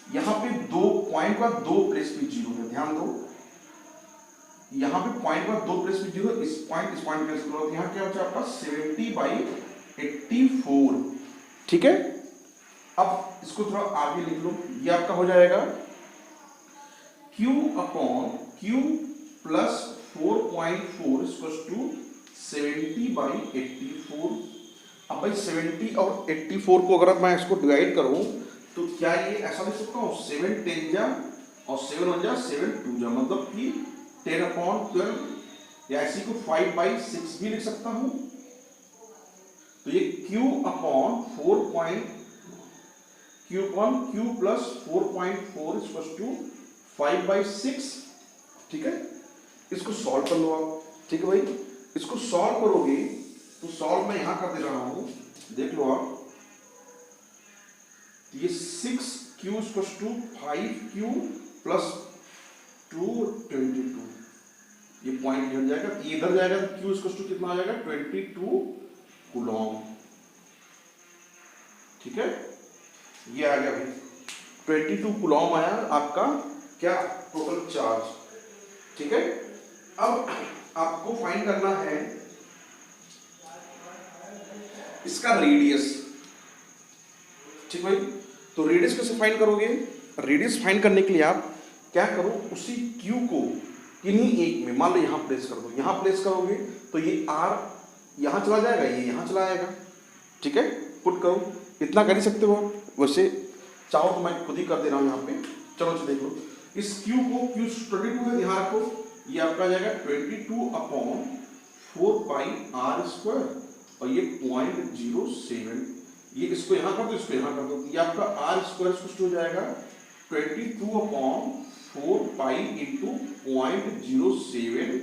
यहाँ पे दो पॉइंट का दो प्लेस पे जीरो है, ध्यान दो, यहाँ पे पॉइंट का दो प्लेस पे जीरो, इस पॉइंट कैंसिल करो, यहाँ क्या बचा आपका 70/84, ठीक है। अब इसको थोड़ा आगे लिख लो, ये आपका हो जाएगा Q upon Q plus 4.4 equals to 70/84। अब भाई 70 और 84 को अगर मैं इसको डिवाइड करूं तो क्या ये ऐसा लिख सकता हूँ, 7 10 जा और 7 1 जा 7 2 जा, मतलब कि 10/12 या इसी को 5/6 भी लिख सकता हूँ। तो ये Q upon Q plus 4.4 equals to 5/6, ठीक है। इसको सॉल्व कर लो आप, ठीक है भाई। इसको सॉल्व करोगे तो सॉल्व मैं यहां कर दे रहा हूं, देख लो आप, ये 6Q equals to 5Q plus 222, ये पॉइंट हट जाएगा, ये इधर जाएगा तो Q इक्वल्स टू कितना आ जाएगा 22 कूलॉम, ठीक है। ये आ गया भाई 22 कूलॉम आया आपका क्या टोटल चार्ज, ठीक है। अब आपको फाइंड करना है इसका रेडियस, ठीक भाई। तो रेडियस कैसे फाइंड करोगे, रेडियस फाइंड करने के लिए आप क्या करो, उसी Q को किन्हीं एक में मान लो यहां प्लेस कर दो, यहां प्लेस करोगे तो ये R यहां चला जाएगा, ये यहां चला आएगा, ठीक है। पुट करो, इतना कर ही सकते हो, वैसे चाहो तो मैं खुद ही कर दे रहा हूं यहाँ पे, चलो देख लो। इस Q को Q 22 है, ध्यान रखो, ये आपका जाएगा 22 अपॉन 4πr², और ये 0.07, ये इसको यहाँ कर दो, इसको यहाँ कर दो, ये आपका r² कुछ हो जाएगा 22 अपॉन 4π इंटू 0.07,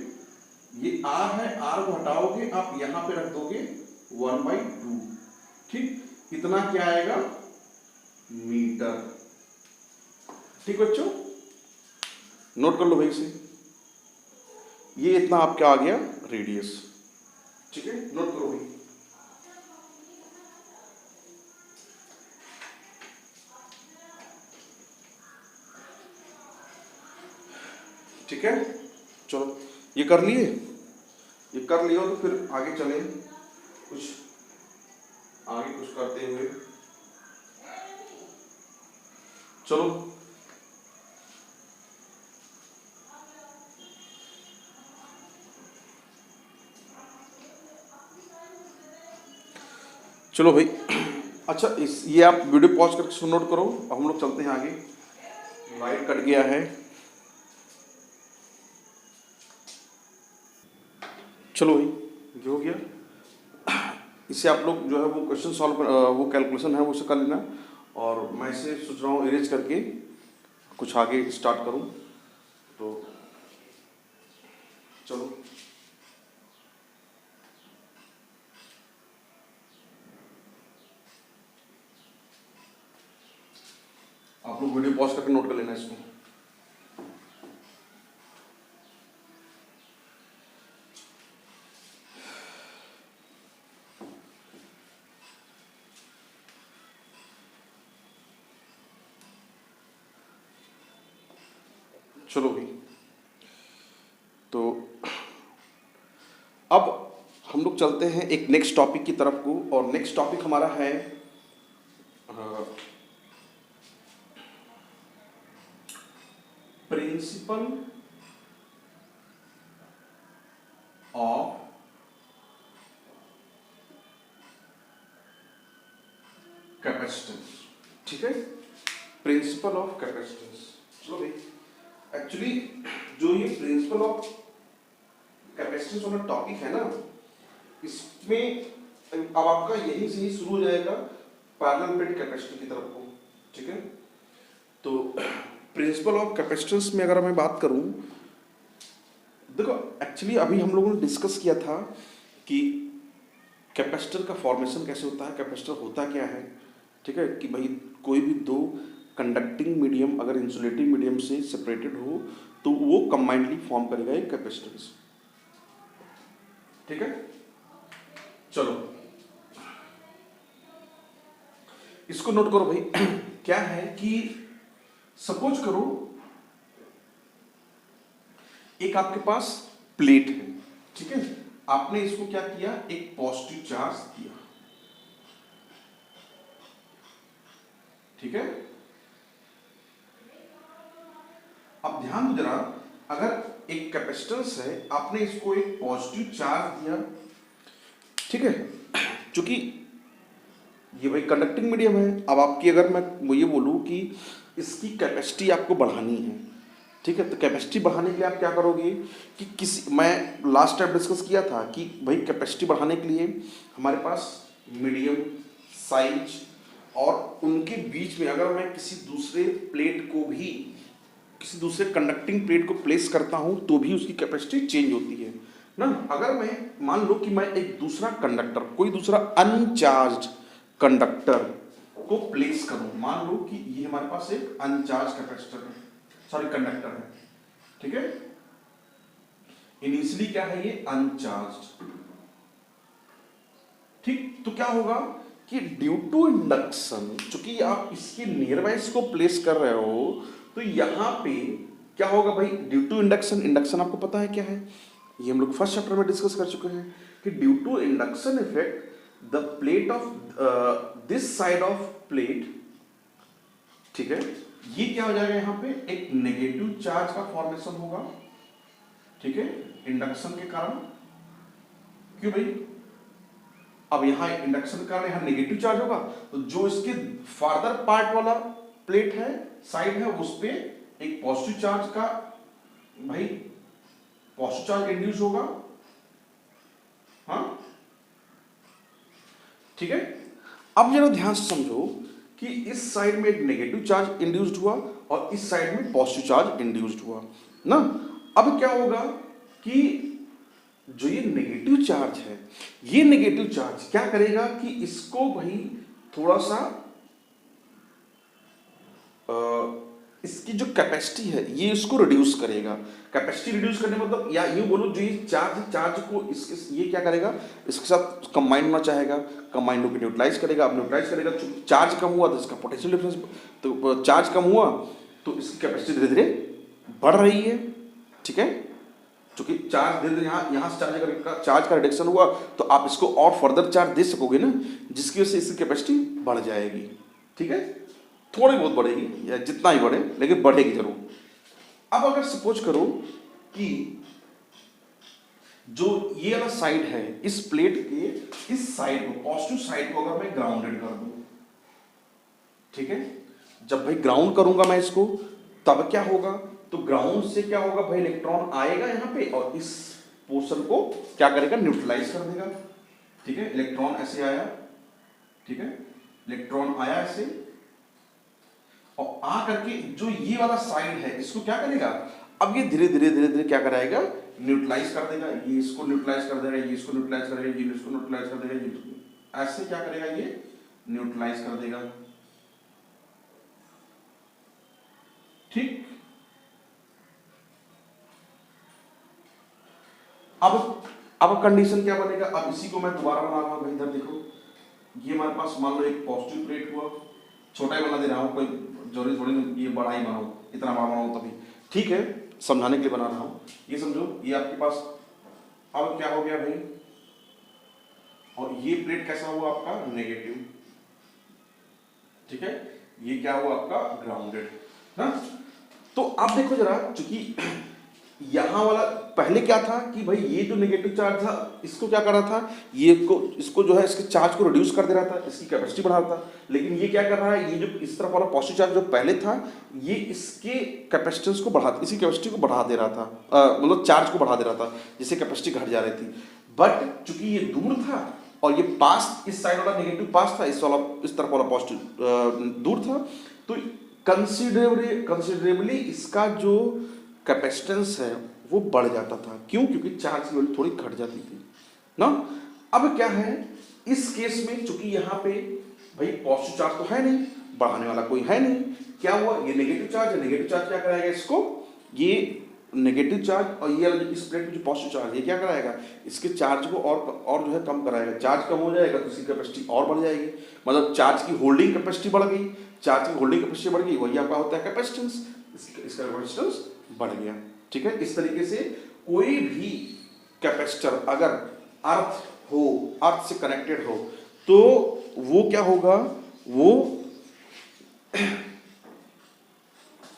ये r है, r को हटाओगे आप यहाँ पे रख दोगे 1/2, ठीक, इतना क्या आएगा मीटर, ठीक बच्चों, नोट कर लो भाई से, ये इतना आपका आ गया रेडियस, ठीक है, नोट करो भाई। ठीक है, चलो ये कर लिए, ये कर लिया तो फिर आगे चले, कुछ आगे कुछ करते हुए, चलो चलो भाई। अच्छा ये आप वीडियो पॉज करके नोट करो, अब हम लोग चलते हैं आगे, लाइट कट गया है। चलो भाई जो हो गया, इससे आप लोग जो है वो क्वेश्चन सॉल्व कर, वो कैलकुलेशन है वो उसे कर लेना, और मैं इसे सोच रहा हूँ इरेज करके कुछ आगे स्टार्ट करूँ, तो चलो आप लोग वीडियो पॉज करके नोट कर लेना इसको। चलो भाई, तो अब हम लोग चलते हैं एक नेक्स्ट टॉपिक की तरफ को, और नेक्स्ट टॉपिक हमारा है प्रिंसिपल ऑफ कैपेसिटेंस, ठीक है, प्रिंसिपल ऑफ कैपेसिटेंस। चलो भाई, एक्चुअली जो ये प्रिंसिपल ऑफ कैपेसिटेंस वाला टॉपिक है ना, इसमें अब आपका यही से ही शुरू हो जाएगा पैरेलल प्लेट कैपेसिटर की तरफ को, ठीक है। तो प्रिंसिपल ऑफ कैपेसिटेंस में अगर मैं बात करूं, देखो एक्चुअली अभी हम लोगों ने डिस्कस किया था कि कैपेसिटर का फॉर्मेशन कैसे होता है, कैपेसिटर होता क्या है, ठीक है, कि भाई कोई भी दो कंडक्टिंग मीडियम अगर इंसुलेटिंग मीडियम से सेपरेटेड हो तो वो कंबाइंडली फॉर्म करेगा एक कैपेसिटेंस। ठीक है, चलो इसको नोट करो भाई। क्या है कि सपोज करो एक आपके पास प्लेट है, ठीक है, आपने इसको क्या किया, एक पॉजिटिव चार्ज दिया, ठीक है। अब ध्यान दो जरा, अगर एक कैपेसिटेंस है, आपने इसको एक पॉजिटिव चार्ज दिया, ठीक है, चूंकि ये भाई कंडक्टिंग मीडियम है। अब आपकी अगर मैं ये बोलूँ कि इसकी कैपेसिटी आपको बढ़ानी है, ठीक है, तो कैपेसिटी बढ़ाने के लिए आप क्या करोगे कि मैं लास्ट टाइम डिस्कस किया था कि भाई कैपेसिटी बढ़ाने के लिए हमारे पास मीडियम, साइज और उनके बीच में अगर मैं किसी दूसरे प्लेट को भी, किसी दूसरे कंडक्टिंग प्लेट को प्लेस करता हूं तो भी उसकी कैपेसिटी चेंज होती है ना। अगर मैं मान लो कि मैं एक दूसरा कंडक्टर, कोई दूसरा अनचार्ज कंडक्टर को प्लेस करूं, मान लो कि ये हमारे पास एक अनचार्ज कैपेसिटर है, सॉरी कंडक्टर है, ठीक है, इनिशियली क्या है ये अनचार्ज, ठीक। तो क्या होगा कि ड्यू टू इंडक्शन, चूंकि आप इसके नियर बाय इसको प्लेस कर रहे हो, तो यहां पे क्या होगा भाई, ड्यू टू इंडक्शन, इंडक्शन आपको पता है क्या है, ये हम लोग फर्स्ट चैप्टर में डिस्कस कर चुके हैं कि due to induction effect the plate of this side of plate, ठीक है, ये क्या हो जाएगा, यहां पे एक नेगेटिव चार्ज का फॉर्मेशन होगा, ठीक है, इंडक्शन के कारण। क्यों भाई, अब यहां इंडक्शन के कारण यहां नेगेटिव चार्ज होगा, तो जो इसके फार्दर पार्ट वाला प्लेट है, साइड है, उस पे एक पॉजिटिव चार्ज का भाई पॉजिटिव चार्ज इंड्यूस होगा, हाँ, ठीक है। अब जरा ध्यान से समझो कि इस साइड में एक नेगेटिव चार्ज इंड्यूस्ड हुआ और इस साइड में पॉजिटिव चार्ज इंड्यूस्ड हुआ ना। अब क्या होगा कि जो ये नेगेटिव चार्ज है, ये नेगेटिव चार्ज क्या करेगा कि इसको भाई थोड़ा सा इसकी जो कैपेसिटी है ये इसको रिड्यूस करेगा। कैपेसिटी रिड्यूस करने मतलब, या यूं बोलो जो ये चार्ज को इसके ये क्या करेगा, इसके साथ कंबाइन होना चाहेगा, कंबाइन होकर न्यूट्रलाइज करेगा। अब न्यूट्रलाइज करेगा, चार्ज कम हुआ तो इसका पोटेंशियल डिफरेंस, तो चार्ज कम हुआ तो इसकी कैपेसिटी धीरे धीरे बढ़ रही है, ठीक है, क्योंकि चार्ज धीरे धीरे यहाँ से चार्ज का रिडक्शन हुआ तो आप इसको और फर्दर चार्ज दे सकोगे ना, जिसकी वजह से इसकी कैपेसिटी बढ़ जाएगी, ठीक है, थोड़ी बहुत बढ़ेगी या जितना ही बढ़े लेकिन बढ़ेगी जरूर। अब अगर सपोज करो कि जो ये वाला साइड है, इस प्लेट के इस साइड को, पॉजिटिव साइड को अगर मैं ग्राउंडेड कर दूं, ठीक है, जब भाई ग्राउंड करूंगा मैं इसको, तब क्या होगा, तो ग्राउंड से क्या होगा भाई, इलेक्ट्रॉन आएगा यहां पे और इस पोर्शन को क्या करेगा, न्यूट्रलाइज कर देगा, ठीक है। इलेक्ट्रॉन ऐसे आया, ठीक है, इलेक्ट्रॉन आया ऐसे और आ करके जो ये वाला साइड है इसको क्या करेगा, अब ये धीरे धीरे धीरे धीरे क्या कराएगा, न्यूट्रलाइज कर देगा, ये इसको न्यूट्रलाइज कर देगा, ये इसको न्यूट्रलाइज करेगा, ये इसको न्यूट्रलाइज कर देगा, ये ऐसे क्या करेगा, ये न्यूट्रलाइज कर देगा, ठीक। अब कंडीशन क्या बनेगा, अब इसी को मैं दोबारा बना रहा हूं, इधर देखो, ये हमारे पास मान लो एक पॉजिटिव प्लेट हुआ, छोटा ही बना दे रहा हूं, कोई जरूरी थोड़ी नहीं ये बड़ा ही बनाओ, इतना बड़ा बनाओ तभी, ठीक है, समझाने के लिए बना रहा हूं। ये समझो, ये आपके पास अब क्या हो गया भाई, और ये प्लेट कैसा हुआ आपका, नेगेटिव, ठीक है, ये क्या हुआ आपका, ग्राउंडेड ना। तो आप देखो जरा, चूंकि यहां वाला पहले क्या था कि भाई ये जो नेगेटिव चार्ज था इसको क्या कर रहा था, ये को इसको जो है इसके चार्ज को रिड्यूस कर दे रहा था, इसकी कैपेसिटी बढ़ा रहा था, लेकिन ये क्या कर रहा है, ये जो इस तरफ वाला पॉजिटिव चार्ज जो पहले था ये इसके कैपेसिटेंस को बढ़ा, इसी कैपेसिटी को बढ़ा दे रहा था, मतलब चार्ज को बढ़ा दे रहा था, जिससे कैपेसिटी घट जा रही थी। बट चूंकि ये दूर था और ये पास, इस साइड वाला नेगेटिव पास था, इस वाला इस तरफ वाला पॉजिटिव दूर था, तो कंसिडरेबली इसका जो कैपेसिटेंस है वो बढ़ जाता था। क्यों, क्योंकि चार्ज की वैल्यू थोड़ी घट जाती थी ना। अब क्या है इस केस में, चूंकि यहाँ पे भाई पॉजिटिव चार्ज तो है नहीं, बढ़ाने वाला कोई है नहीं, क्या हुआ, ये नेगेटिव चार्ज है, नेगेटिव चार्ज क्या कराएगा इसको, ये नेगेटिव चार्ज और ये वाला इस प्लेट में जो पॉजिटिव चार्ज, ये क्या कराएगा, इसके चार्ज को और जो है कम कराएगा। चार्ज कम हो जाएगा तो इसकी कैपेसिटी और बढ़ जाएगी, मतलब चार्ज की होल्डिंग कैपेसिटी बढ़ गई। चार्ज की होल्डिंग कैपेसिटी बढ़ गई, वही आपका होता है कैपेसिटेंस, इसका कैपेसिटेंस बढ़ गया। ठीक है, इस तरीके से कोई भी कैपेसिटर अगर अर्थ से कनेक्टेड हो तो वो क्या होगा, वो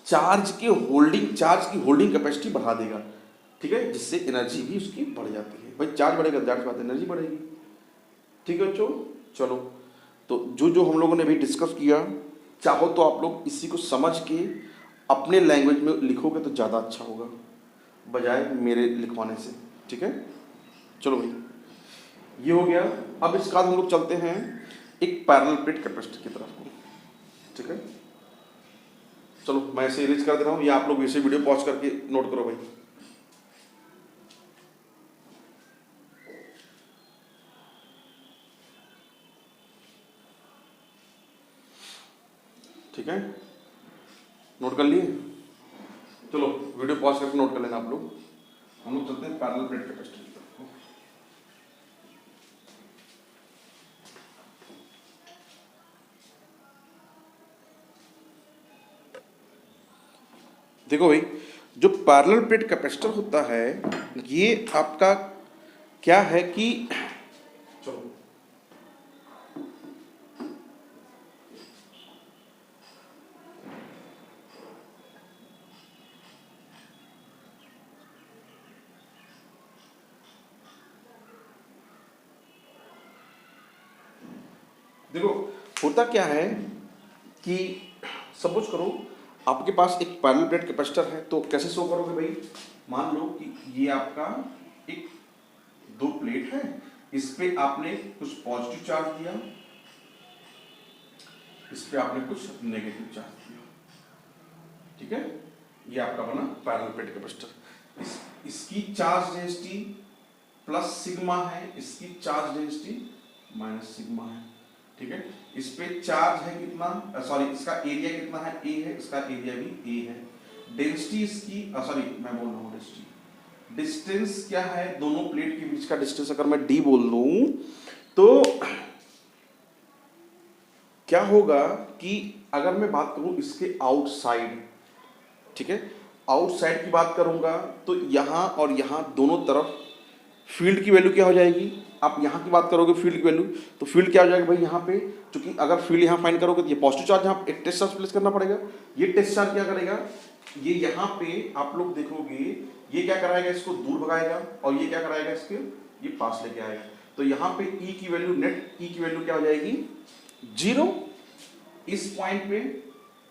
चार्ज की होल्डिंग कैपेसिटी बढ़ा देगा। ठीक है, जिससे एनर्जी भी उसकी बढ़ जाती है। भाई चार्ज बढ़ेगा, जाहिर सी बात है एनर्जी बढ़ेगी। ठीक है बच्चों, चलो तो जो हम लोगों ने अभी डिस्कस किया, चाहो तो आप लोग इसी को समझ के अपने लैंग्वेज में लिखोगे तो ज़्यादा अच्छा होगा बजाय मेरे लिखवाने से। ठीक है, चलो भाई ये हो गया। अब इसके बाद हम लोग चलते हैं एक पैरेलल प्लेट कैपेसिटर की तरफ को। ठीक है, चलो मैं इसे इरेज कर दे रहा हूँ, या आप लोग इसे वीडियो पॉज करके नोट करो भाई। ठीक है, नोट कर लिए, चलो वीडियो पॉज करके नोट कर लेना आप लोग। हम लोग चलते हैं पैरेलल प्लेट कैपेसिटर की तरफ। देखो भाई, जो पैरेलल प्लेट कैपेसिटर होता है ये आपका क्या है कि, चलो देखो होता क्या है कि सपोज करो आपके पास एक पैरेलल प्लेट कैपेसिटर है, तो कैसे शो करोगे भाई, मान लो कि ये आपका एक दो प्लेट है, इस पे आपने कुछ पॉजिटिव चार्ज दिया, इस पे आपने कुछ नेगेटिव चार्ज दिया। ठीक है, ये आपका बना पैरेलल प्लेट कैपेसिटर। इसकी चार्ज डेंसिटी प्लस सिग्मा है, इसकी चार्ज डेंसिटी माइनस सिग्मा है। ठीक है, इस पे चार्ज है कितना, सॉरी इसका एरिया कितना है, ए है, इसका एरिया भी ए है। डेंसिटी इसकी सॉरी मैं बोल रहा हूँ डेंसिटी, डिस्टेंस क्या है, दोनों प्लेट के बीच का डिस्टेंस अगर मैं डी बोल दूं तो क्या होगा कि अगर मैं बात करूं इसके आउटसाइड, ठीक है, आउटसाइड की बात करूंगा तो यहां और यहां दोनों तरफ फील्ड की वैल्यू क्या हो जाएगी। आप यहाँ की बात करोगे फील्ड की वैल्यू, तो फील्ड क्या हो जाएगा भाई, यहाँ पे चूंकि अगर फील्ड यहाँ फाइंड करोगे तो ये पॉजिटिव चार्ज यहाँ एक टेस्ट चार्ज प्लेस करना पड़ेगा। ये टेस्ट चार्ज क्या करेगा, ये यहाँ पे आप लोग देखोगे ये क्या कराएगा, इसको दूर भगाएगा, और ये क्या कराएगा, इसके ये पास लेके आएगा। तो यहाँ पे ई की वैल्यू, नेट ई की वैल्यू क्या हो जाएगी, 0। इस पॉइंट पे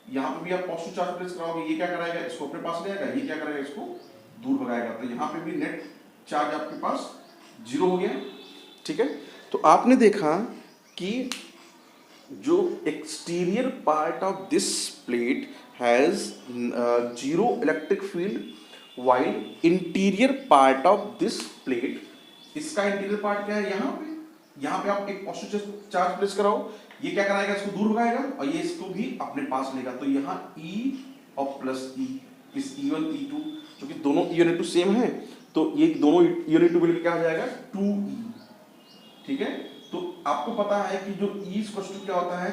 यहाँ पे भी आप पॉजिटिव चार्ज प्लेस कराओगे, ये क्या कराएगा, इसको अपने पास ले आएगा, ये क्या करेगा, इसको दूर भगाएगा। तो यहाँ पे भी नेट चार्ज आपके पास 0 हो गया। ठीक है, तो आपने देखा कि जो exterior part of this plate has 0 electric field while interior part of this plate, इसका इंटीरियर पार्ट क्या है, यहाँ पे आप एक पॉजिटिव चार्ज प्लेस कराओ, ये क्या कराएगा, इसको दूर भगाएगा, और ये इसको भी अपने पास लेगा। तो यहाँ E और प्लस E, इस E1 E2 क्योंकि दोनों E1 E2 सेम है, तो ये दोनों E1 E2 मिलकर क्या हो जाएगा, 2E। ठीक है, तो आपको पता है कि जो E इक्वल क्या होता है,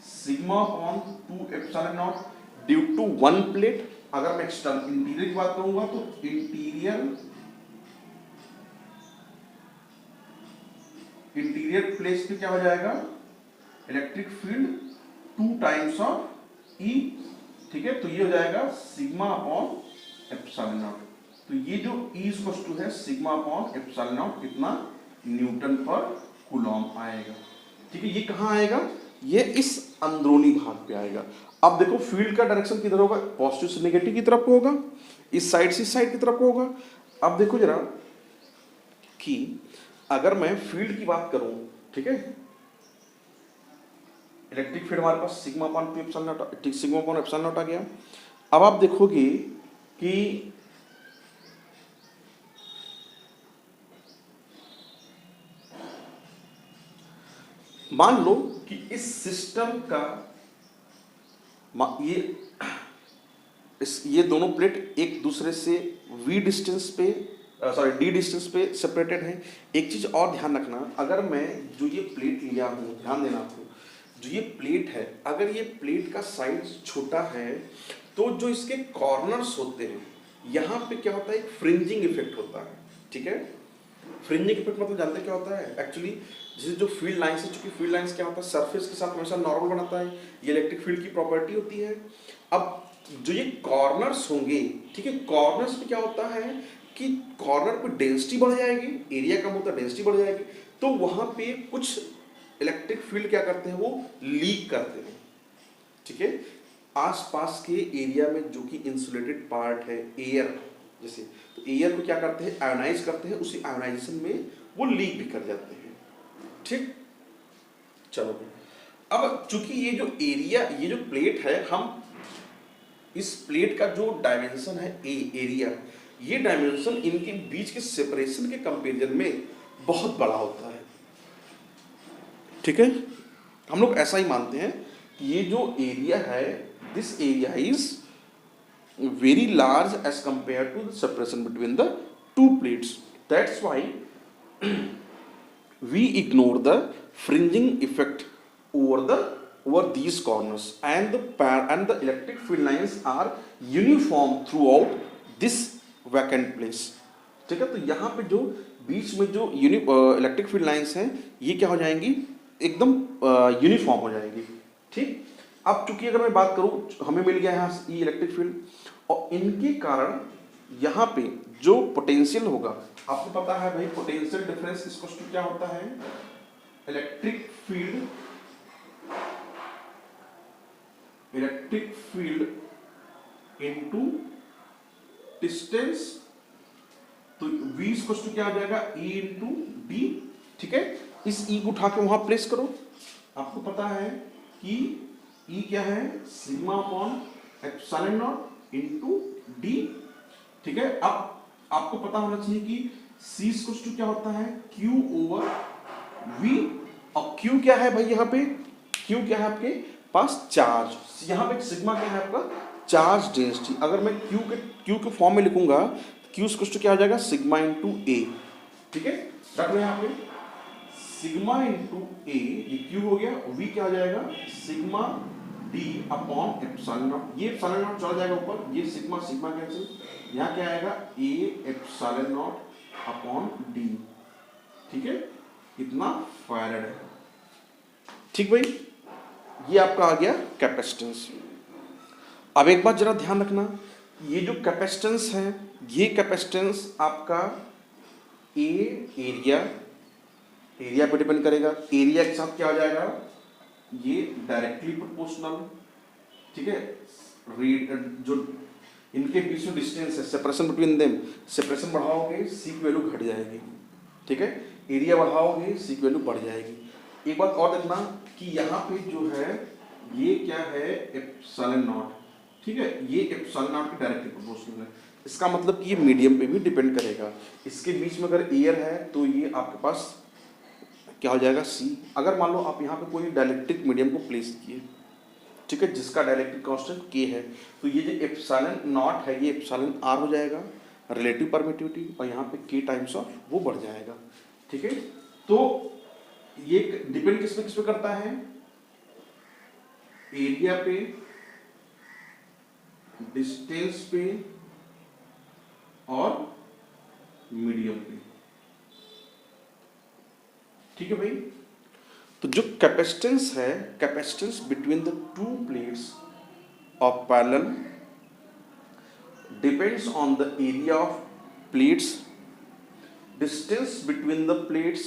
sigma upon 2 epsilon not due to one plate. अगर मैं एक्सटर्नल इंटीरियर की बात करूंगा तो इंटीरियर प्लेस पे क्या हो जाएगा, electric field 2 times of E। ठीक है, तो ये हो जाएगा सिग्मा अपॉन एप्सिलॉन नॉट। तो ये जो E इक्वल है सिग्मा अपॉन एप्सिलॉन नॉट कितना, न्यूटन पर कूलॉम आएगा। ठीक है, ये कहाँ आएगा, ये इस अंदरूनी भाग पे आएगा। अब देखो फील्ड का डायरेक्शन किधर होगा, पॉजिटिव से नेगेटिव की तरफ होगा, इस साइड से इस साइड की तरफ होगा। अब देखो जरा कि अगर मैं फील्ड की बात करूं, ठीक है, इलेक्ट्रिक फील्ड हमारे पास sigma upon 2 epsilon nought, sigma upon epsilon nought आ गया। अब आप देखोगे कि मान लो कि इस सिस्टम का ये ये दोनों प्लेट एक दूसरे से डी डिस्टेंस पे सेपरेटेड हैं। एक चीज और ध्यान रखना, अगर मैं जो ये प्लेट लिया हूँ, ध्यान देना आपको, जो ये प्लेट है, अगर ये प्लेट का साइज छोटा है तो जो इसके कॉर्नर्स होते हैं यहाँ पे क्या होता है, एक फ्रिंजिंग इफेक्ट होता है। ठीक है, फ्रिंजिंग इफेक्ट मतलब जानते हैं क्या होता है? एक्चुअली जैसे जो फील्ड लाइंस है, चूंकि फील्ड लाइंस क्या होता है, सरफेस के साथ हमेशा नॉर्मल बनाता है, ये इलेक्ट्रिक फील्ड की प्रॉपर्टी होती है। अब जो ये कॉर्नर्स होंगे, ठीक है, कॉर्नर्स पे क्या होता है कि कॉर्नर पे डेंसिटी बढ़ जाएगी, एरिया कम होता है, डेंसिटी बढ़ जाएगी, तो वहां पे कुछ इलेक्ट्रिक फील्ड क्या करते हैं, वो लीक करते हैं। ठीक है, आसपास के एरिया में जो कि इंसुलेटेड पार्ट है, एयर जैसे, तो एयर को क्या करते हैं, आयोनाइज करते हैं, उसी आयोनाइजेशन में वो लीक भी कर जाते हैं। ठीक, चलो अब चूंकि ये जो एरिया, ये जो प्लेट है, हम इस प्लेट का जो डायमेंशन है एरिया, ये डायमेंशन इनके बीच के सेपरेशन के कंपैरिजन में बहुत बड़ा होता है। ठीक है, हम लोग ऐसा ही मानते हैं कि ये जो एरिया है, this area is very large as compare to the separation between the two plates. That's why we ignore the fringing effect over these corners, and the electric field lines are uniform throughout this vacant place। ठीक है, तो यहाँ पे जो बीच में जो इलेक्ट्रिक फील्ड लाइंस हैं, ये क्या हो जाएंगी, एकदम यूनिफॉर्म हो जाएंगी। ठीक, अब चूंकि अगर मैं बात करूँ, हमें मिल गया यहाँ ई इलेक्ट्रिक फील्ड, और इनके कारण यहाँ पे जो पोटेंशियल होगा, आपको पता है भाई, पोटेंशियल डिफरेंस इसको क्या होता है, इलेक्ट्रिक फील्ड इनटू डिस्टेंस, तो V इसको क्या हो जाएगा, E इंटू डी। ठीक है, इस E को उठा के वहां प्लेस करो, आपको पता है कि E क्या है, sigma upon epsilon not into D. ठीक है, अब आपको पता होना चाहिए कि C इसको क्या होता है, Q ओवर V, और Q क्या है भाई, यहाँ पे Q क्या है आपके पास, चार्ज, यहाँ पे सिग्मा क्या है आपका, चार्ज डेंसिटी। अगर मैं Q के फॉर्म में लिखूंगा, Q इसको क्या हो जाएगा, सिग्मा इंटू A। ठीक है, रख लो यहाँ पे सिग्मा इंटू A, ये Q हो गया, V क्या हो जाएगा, sigma D upon epsilon not, ये एप्सिलॉन नॉट चला जाएगा ऊपर, ये सिग्मा सिग्मा कैंसिल, यहाँ क्या आएगा, A epsilon not upon D। ठीक है, इतना फैराड है। ठीक भाई, ये आपका आ गया कैपेसिटेंस। अब एक बात जरा ध्यान रखना, ये जो कैपेसिटेंस है, ये कैपेसिटेंस आपका एरिया पे डिपेंड करेगा, एरिया के साथ क्या हो जाएगा, ये डायरेक्टली प्रोपोर्शनल। ठीक है, जो इनके बीच में डिस्टेंस है, सेपरेशन बिटवीन देम, सेपरेशन बढ़ाओगे सी की वैल्यू घट जाएगी। ठीक है, एरिया बढ़ाओगे सी की वैल्यू बढ़ जाएगी। एक बात और देखना कि यहाँ पे जो है, ये क्या है, एप्सिलॉन नॉट। ठीक है, ये एप्सिलॉन नॉट के डायरेक्टली प्रोपोर्शनल है, इसका मतलब कि ये मीडियम पे भी डिपेंड करेगा। इसके बीच में अगर एयर है तो ये आपके पास क्या हो जाएगा, सी। अगर मान लो आप यहाँ पे कोई डाइलेक्ट्रिक मीडियम को प्लेस किए, ठीक है, जिसका डाइलेक्ट्रिक कांस्टेंट के है, तो ये जो एप्सिलॉन नॉट है, ये एप्सिलॉन आर हो जाएगा, रिलेटिव परमिटिविटी, और यहाँ पे के टाइम्स ऑफ वो बढ़ जाएगा। ठीक है, तो ये डिपेंड किस पे करता है, एरिया पे, डिस्टेंस पे और मीडियम पे। ठीक है भाई, तो जो कैपेसिटेंस है, capacitance between the two plates of parallel depends on the area of plates, distance between the plates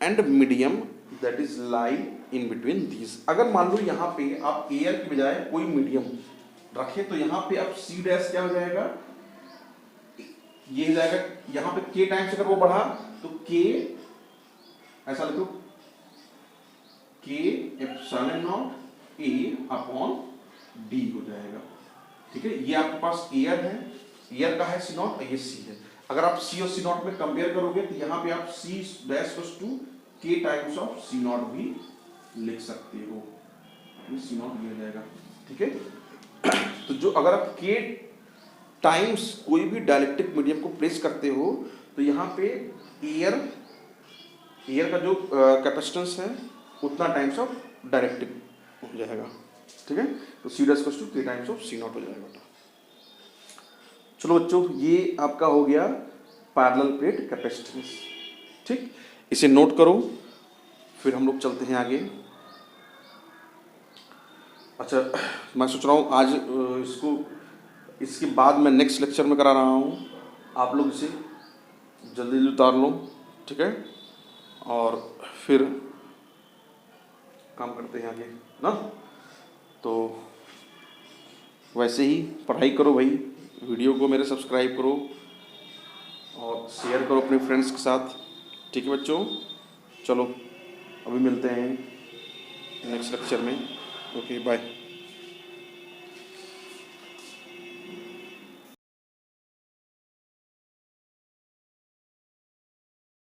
and medium that is lie in between these. अगर मान लो यहाँ पे आप एयर की बजाय कोई मीडियम रखे, तो यहाँ पे आप सी डैश क्या हो जाएगा, ये हो जाएगा, यहाँ पे के टाइम्स अगर वो बढ़ा तो के, ऐसा लिखो, के epsilon not a upon D हो जाएगा। ठीक है, ये आपके पास एयर है, एयर का है सी नॉट, ये सी है। अगर आप सी और सी नॉट में कंपेयर करोगे तो यहाँ पे आप सी डैश टू के टाइम्स ऑफ सी नॉट भी लिख सकते हो, सी नॉट ये हो जाएगा। ठीक है, तो जो अगर आप के टाइम्स कोई भी डाइलेक्ट्रिक मीडियम को प्लेस करते हो तो यहाँ पे एयर का जो कैपेसिटेंस है उतना टाइम्स ऑफ डाइलेक्ट्रिक हो जाएगा, ठीक है। तो सी डैश इक्वल्स टू के टाइम्स ऑफ सी नॉट हो जाएगा। चलो बच्चों, ये आपका हो गया पैरेलल प्लेट कैपेसिटेंस, ठीक। इसे नोट करो, फिर हम लोग चलते हैं आगे। अच्छा, मैं सोच रहा हूँ आज इसके बाद मैं नेक्स्ट लेक्चर में करा रहा हूँ, आप लोग इसे जल्दी जल्दी उतार लो, ठीक है, और फिर काम करते हैं आगे ना। तो वैसे ही पढ़ाई करो भाई, वीडियो को मेरे सब्सक्राइब करो और शेयर करो अपने फ्रेंड्स के साथ, ठीक है बच्चों। चलो अभी मिलते हैं नेक्स्ट लेक्चर में, ओके बाय।